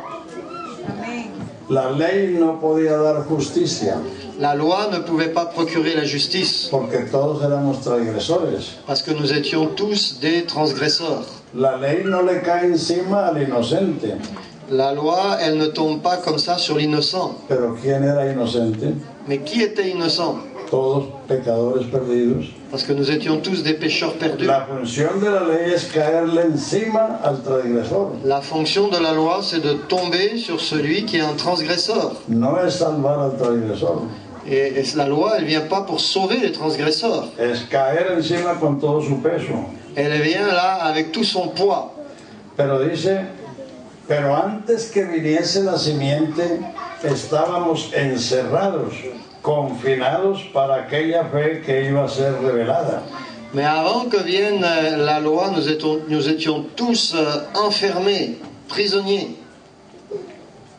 La ley no podía dar justicia La loi ne pouvait pas procurer la justice, porque todos éramos transgresores. parce que nous étions tous des transgresseurs. La ley no le cae encima al inocente. La loi, elle ne tombe pas comme ça sur l'innocent. Pero ¿quién era inocente? Mais qui était innocent? Todos pecadores perdidos. Parce que nous étions tous des pécheurs perdus. La función de la ley es caerle encima al transgresor. La fonction de la loi, c'est de tomber sur celui qui est un transgresseur. No es salvar al transgresor. Et la loi, elle vient pas pour sauver les transgresseurs. Es caer encima con todo su peso. Elle vient là avec tout son poids. Pero dice, pero antes que viniese la simiente, estábamos encerrados, confinados para aquella fe que iba a ser revelada. Mais avant que vienne la loi, nous étions tous enfermés, prisonniers.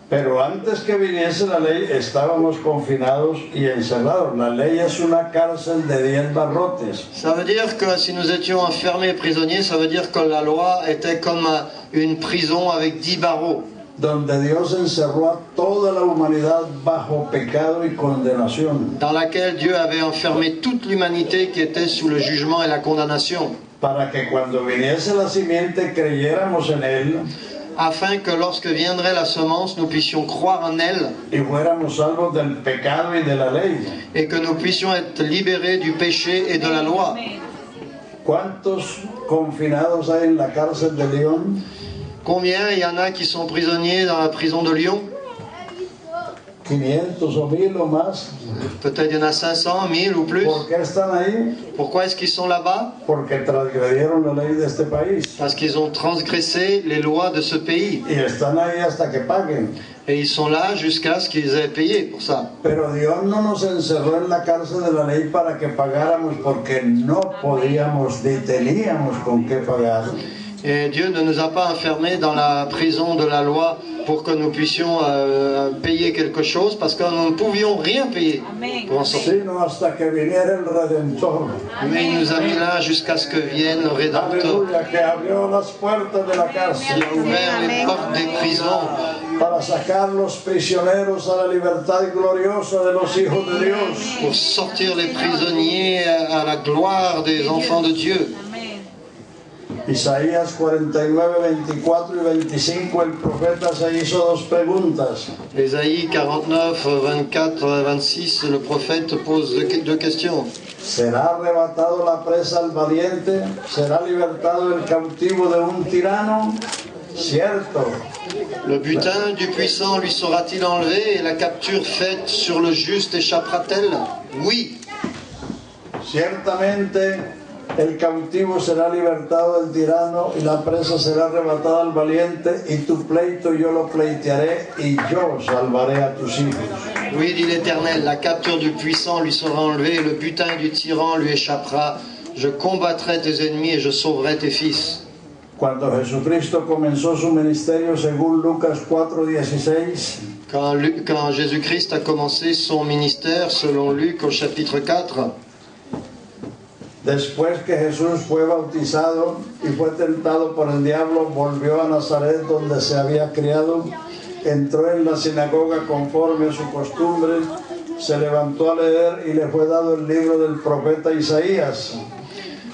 Pero antes que viniese la ley, estábamos confinados y encerrados. La ley es una cárcel de 10 barrotes. Ça veut dire que si nous étions enfermés, prisonniers, ça veut dire que la loi était comme une prison avec 10 barreaux. Donde Dios encerró a toda la humanidad bajo pecado y condenación. Dans laquelle Dieu avait enfermé toute l'humanité qui était sous le jugement et la condamnation. Para que cuando viniese la simiente creyéramos en él. Afin que lorsque viendrait la semence, nous puissions croire en elle. Y fuéramos salvos del pecado y de la ley. Et que nous puissions être libérés du péché et de la loi. ¿Cuántos confinados hay en la cárcel de León? Combien il y en a qui sont prisonniers dans la prison de Lyon? 500 o 1000 o más. Peut-être il y en a 500, 1000 ou plus. ¿Por qué están ahí? Pourquoi est-ce qu'ils sont là-bas? Porque transgredieron la ley de este país. Parce qu'ils ont transgressé les lois de ce pays. Y están ahí hasta que paguen. Et ils sont là jusqu'à ce qu'ils aient payé pour ça. Pero Dios no nos encerró en la cárcel de la ley para que pagáramos porque no podíamos ni teníamos con qué pagar. Et Dieu ne nous a pas enfermés dans la prison de la loi pour que nous puissions payer quelque chose, parce que nous ne pouvions rien payer pour en sortir. Sino hasta que viniera el Redentor. Mais il nous a mis là jusqu'à ce que vienne le Rédempteur. Aleluya, que abrió las puertas de la cárcel. Il a ouvert les portes des prisons Para sacar los prisioneros a la libertad gloriosa de los hijos de Dios. pour sortir les prisonniers à la gloire des enfants de Dieu. Isaías 49, 24 y 25, el profeta se hizo dos preguntas. Ésaïe 49, 24, 26, le prophète pose deux questions. ¿Será arrebatado la presa al valiente? ¿Será libertado el cautivo de un tirano? Cierto. Le butin du puissant lui sera-t-il enlevé et la capture faite sur le juste échappera-t-elle? Oui. Ciertamente El cautivo será libertado del tirano y la presa será arrebatada al valiente, y tu pleito yo lo pleitearé y yo salvaré a tus hijos. Oui, dit l'Éternel, la capture du puissant lui sera enlevée, le butin du tyran lui échappera. Je combattrai tes ennemis et je sauverai tes fils. Cuando Jesucristo comenzó su ministerio, según Lucas 4:16, Quand Jésus-Christ a commencé son ministère, selon Luc au chapitre 4, después que Jesús fue bautizado y fue tentado por el diablo, volvió a Nazaret donde se había criado, entró en la sinagoga conforme a su costumbre, se levantó a leer y le fue dado el libro del profeta Isaías.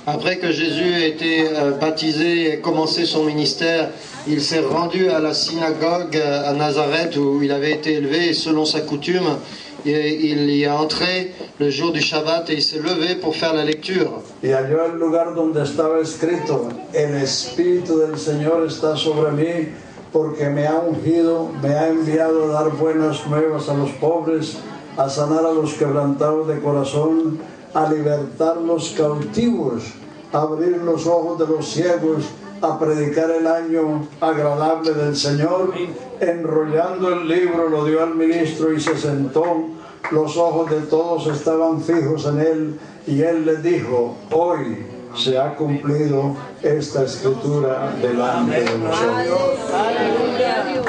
après que Jésus a été baptisé et commencé son ministère, il s'est rendu à la synagogue à Nazareth où il avait été élevé, et selon sa coutume, il y est entré le jour du Shabbat et il s'est levé pour faire la lecture. Y halló el lugar donde estaba escrito: el Espíritu del Señor está sobre mí, porque me ha ungido, me ha enviado a dar buenas nuevas a los pobres, a sanar a los quebrantados de corazón, a libertar los cautivos, a abrir los ojos de los ciegos, a predicar el año agradable del Señor. Enrollando el libro lo dio al ministro y se sentó. Los ojos de todos estaban fijos en él, y él les dijo: hoy se ha cumplido esta escritura delante de nosotros.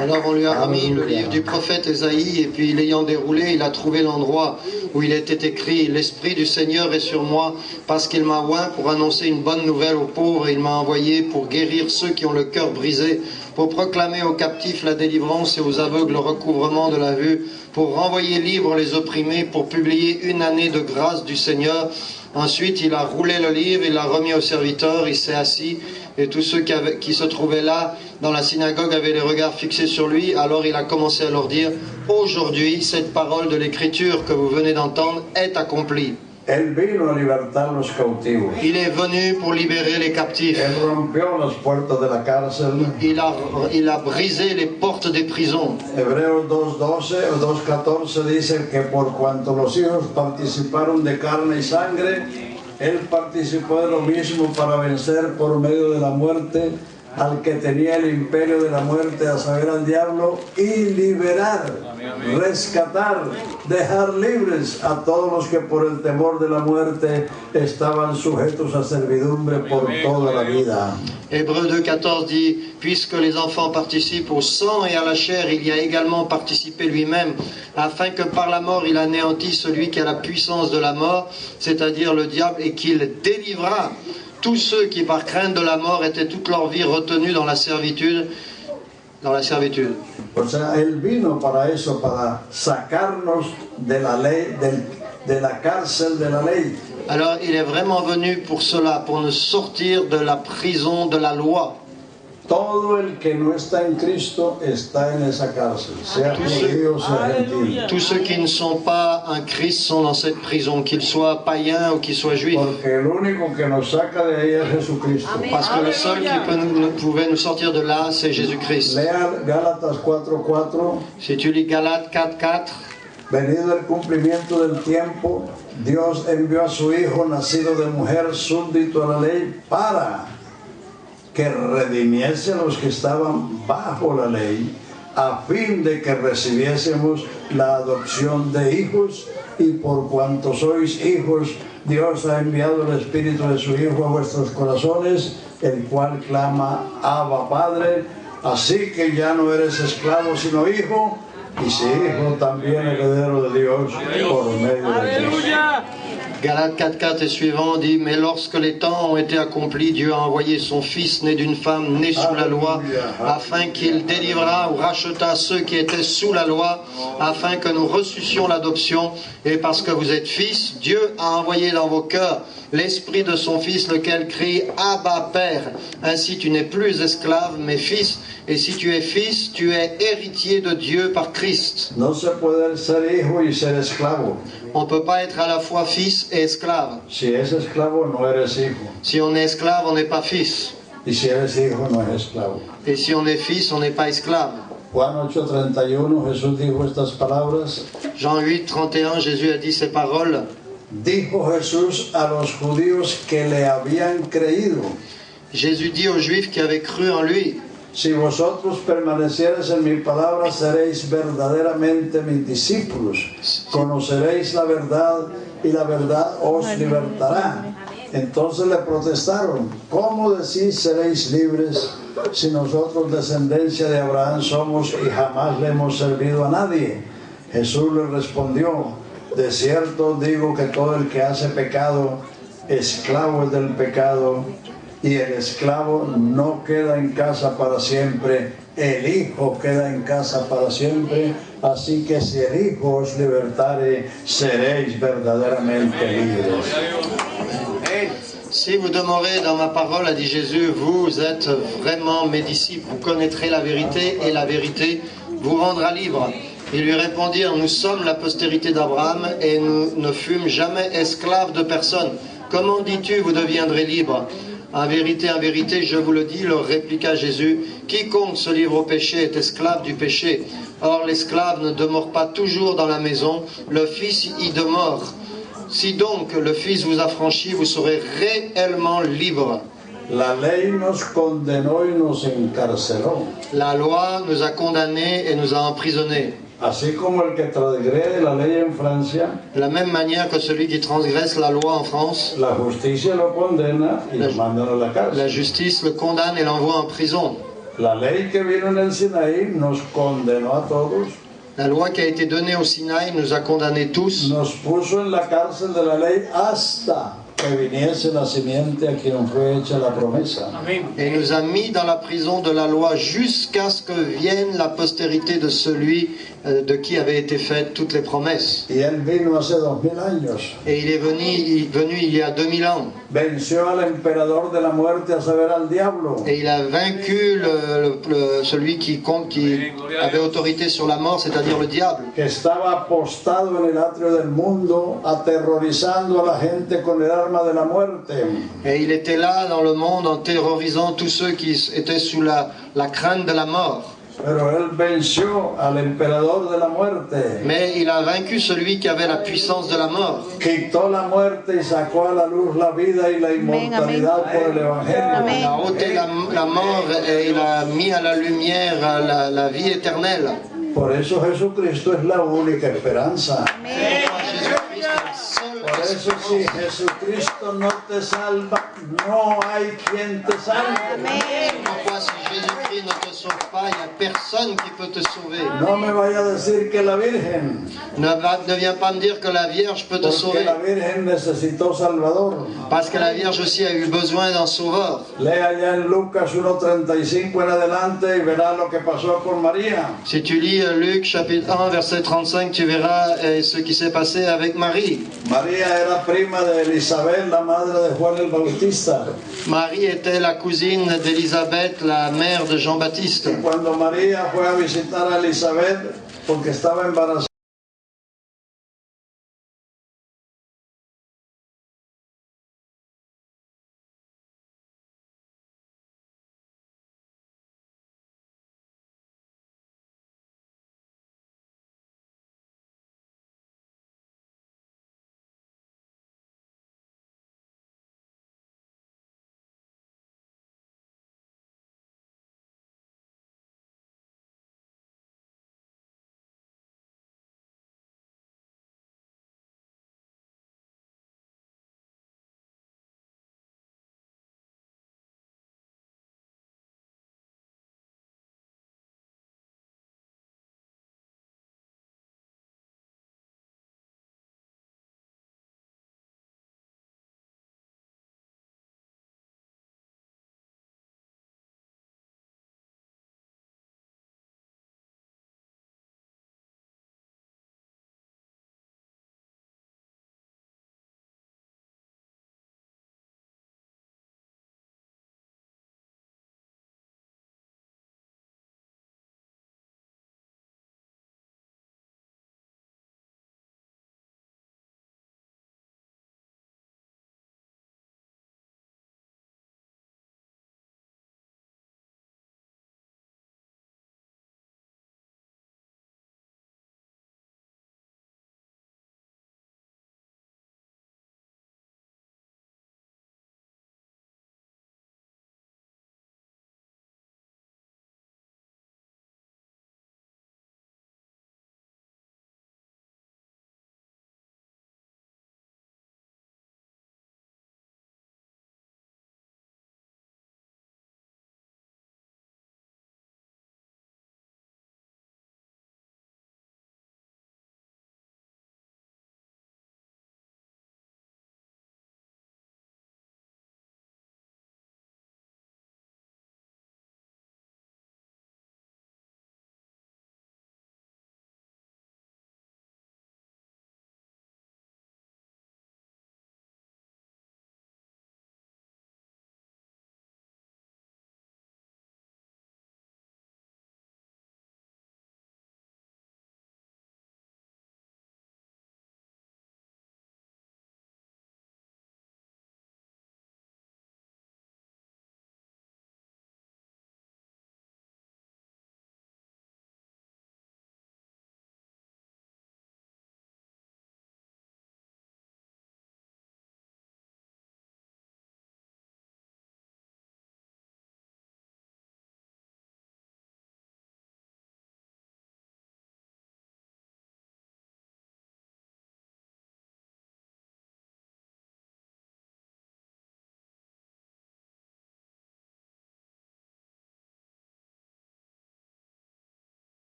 Alors on lui a remis le livre du prophète Ésaïe, et puis l'ayant déroulé, il a trouvé l'endroit où il était écrit: l'Esprit du Seigneur est sur moi, parce qu'il m'a oint pour annoncer une bonne nouvelle aux pauvres, et il m'a envoyé pour guérir ceux qui ont le cœur brisé, pour proclamer aux captifs la délivrance et aux aveugles le recouvrement de la vue, pour renvoyer libres les opprimés, pour publier une année de grâce du Seigneur. Ensuite, il a roulé le livre, il l'a remis au serviteur, il s'est assis, et tous ceux qui se trouvaient là dans la synagogue avaient les regards fixés sur lui. Alors il a commencé à leur dire: aujourd'hui, cette parole de l'Écriture que vous venez d'entendre est accomplie. Él vino a libertar los cautivos. Il est venu pour libérer les captifs. Él rompió las puertas de la cárcel. Il a brisé les portes des prisons. Hebreos 2:12 o 2:14 dice que por cuanto los hijos participaron de carne y sangre, él participó de lo mismo para vencer por medio de la muerte al que tenía el imperio de la muerte, a saber, al diablo, y liberar, rescatar, dejar libres a todos los que por el temor de la muerte estaban sujetos a servidumbre por toda la vida. Hébreux 2:14 dit: puisque les enfants participent au sang et à la chair, il y a également participé lui-même, afin que par la mort il anéantisse celui qui a la puissance de la mort, c'est-à-dire le diable, et qu'il délivra tous ceux qui par crainte de la mort étaient toute leur vie retenus dans la servitude. O sea, él vino para eso, para sacarnos de la ley, de la cárcel de la ley. Alors il est vraiment venu pour cela, pour nous sortir de la prison de la loi. Todo el que no está en Cristo está en esa cárcel, sea judío, sea gentil. Tous ceux qui ne sont pas en Christ sont dans cette prison, qu'ils soient païens ou qu'ils soient juifs. Porque el único que nos saca de ahí es Jesucristo. Parce que le seul qui pouvait nous sortir de là, c'est Jésus-Christ. Lea Gálatas 4:4. Si tu lis Galates 4:4, venido el cumplimiento del tiempo, Dios envió a su Hijo, nacido de mujer, súbdito a la ley, para que redimiese a los que estaban bajo la ley, a fin de que recibiésemos la adopción de hijos, y por cuanto sois hijos, Dios ha enviado el Espíritu de su Hijo a vuestros corazones, el cual clama: Abba, Padre. Así que ya no eres esclavo, sino hijo, y si hijo, también heredero de Dios por medio de Cristo. Galates 4:4 et suivant dit: mais lorsque les temps ont été accomplis, Dieu a envoyé son Fils né d'une femme née sous la loi, afin qu'il délivrât ou rachetât ceux qui étaient sous la loi, afin que nous reçussions l'adoption. Et parce que vous êtes fils, Dieu a envoyé dans vos cœurs l'Esprit de son Fils, lequel crie: Abba, Père. Ainsi tu n'es plus esclave, mais fils. Et si tu es fils, tu es héritier de Dieu par Christ. No se puede ser hijo y ser esclavo. On ne peut pas être à la fois fils et esclave. Si es esclavo, no eres hijo. Si on est esclave, on n'est pas fils. Y si eres hijo, no es esclavo. Et si on est fils, on n'est pas esclave. Juan 8:31, Jesús dijo estas palabras: Jean 8:31, Jésus a dit ces paroles: Dijo Jesús a los judíos que le habían creído: Jésus dit aux Juifs qui avaient cru en lui, si vosotros permaneciereis en mi palabra, seréis verdaderamente mis discípulos. Conoceréis la verdad y la verdad os libertará. Entonces le protestaron: ¿cómo decís seréis libres si nosotros, descendencia de Abraham, somos y jamás le hemos servido a nadie? Jesús le respondió: de cierto digo que todo el que hace pecado, esclavo es del pecado, y el esclavo no queda en casa para siempre, el Hijo queda en casa para siempre. Así que si el Hijo os libertare, seréis verdaderamente libres. si vous demeurez dans ma parole, a dit Jésus, vous êtes vraiment mes disciples, vous connaîtrez la vérité et la vérité vous rendra libre. Ils lui répondirent: nous sommes la postérité d'Abraham et nous ne fûmes jamais esclaves de personne. Comment dis-tu, vous deviendrez libres? En vérité, je vous le dis, leur répliqua Jésus, quiconque se livre au péché est esclave du péché. Or l'esclave ne demeure pas toujours dans la maison, le Fils y demeure. Si donc le Fils vous a franchi, vous serez réellement libre. La ley nos condenó y nos encarceló. La loi nous a condamnés et nous a emprisonnés. Así como el que transgrede la ley en Francia, De la même manière que celui qui transgresse la loi en France, la justicia lo condena y lo mandan a la la cárcel. justice le condamne et l'envoie en prison. La ley que vino en el Sinaí nos condenó a todos, La loi qui a été donnée au Sinaï nous a condamnés tous, nos puso en la cárcel de la ley hasta que viniese la simiente a quien fue hecha la promesa. et nous a mis dans la prison de la loi jusqu'à ce que vienne la postérité de celui de qui avaient été faites toutes les promesses. Y él vino hace 2000 años. Et il est venu il y a 2000 ans. Venció al emperador de la muerte, a saber, al diablo. Et il a vaincu celui qui avait autorité sur la mort, c'est-à-dire le diable, Que estaba apostado en el atrio del mundo, aterrorizando a la gente con el arma de la muerte. et il était là dans le monde en terrorisant tous ceux qui étaient sous la crainte de la mort. Pero él venció al emperador de la muerte. Mais il a vaincu celui qui avait la puissance de la mort. Quitó la muerte y sacó a la luz la vida y la inmortalidad por el Evangelio. Il a ôté la mort et il a mis à la lumière la vie éternelle. Por eso Jesucristo es la única esperanza. Por eso si Jesucristo no te salva, no hay quien te salve. Pourquoi si Jésus-Christ ne te sauve pas, il n'y a personne qui peut te sauver. No me vaya a decir que la Virgen, Ne viens pas me dire que la Vierge peut te porque sauver. la Virgen necesitó Salvador. Parce que la Vierge aussi a eu besoin d'un sauveur. Lea ya en Lucas 1:35 en adelante y verá lo que pasó con María. Si tu lis Luc chapitre 1 verset 35, tu verras ce qui s'est passé avec Marie. María era prima de Elizabeth, la madre de Juan el Bautista. Marie était la cousine d'Élisabeth, la mère de Jean-Baptiste. Cuando María fue a visitar a Elizabeth, porque estaba embarazada,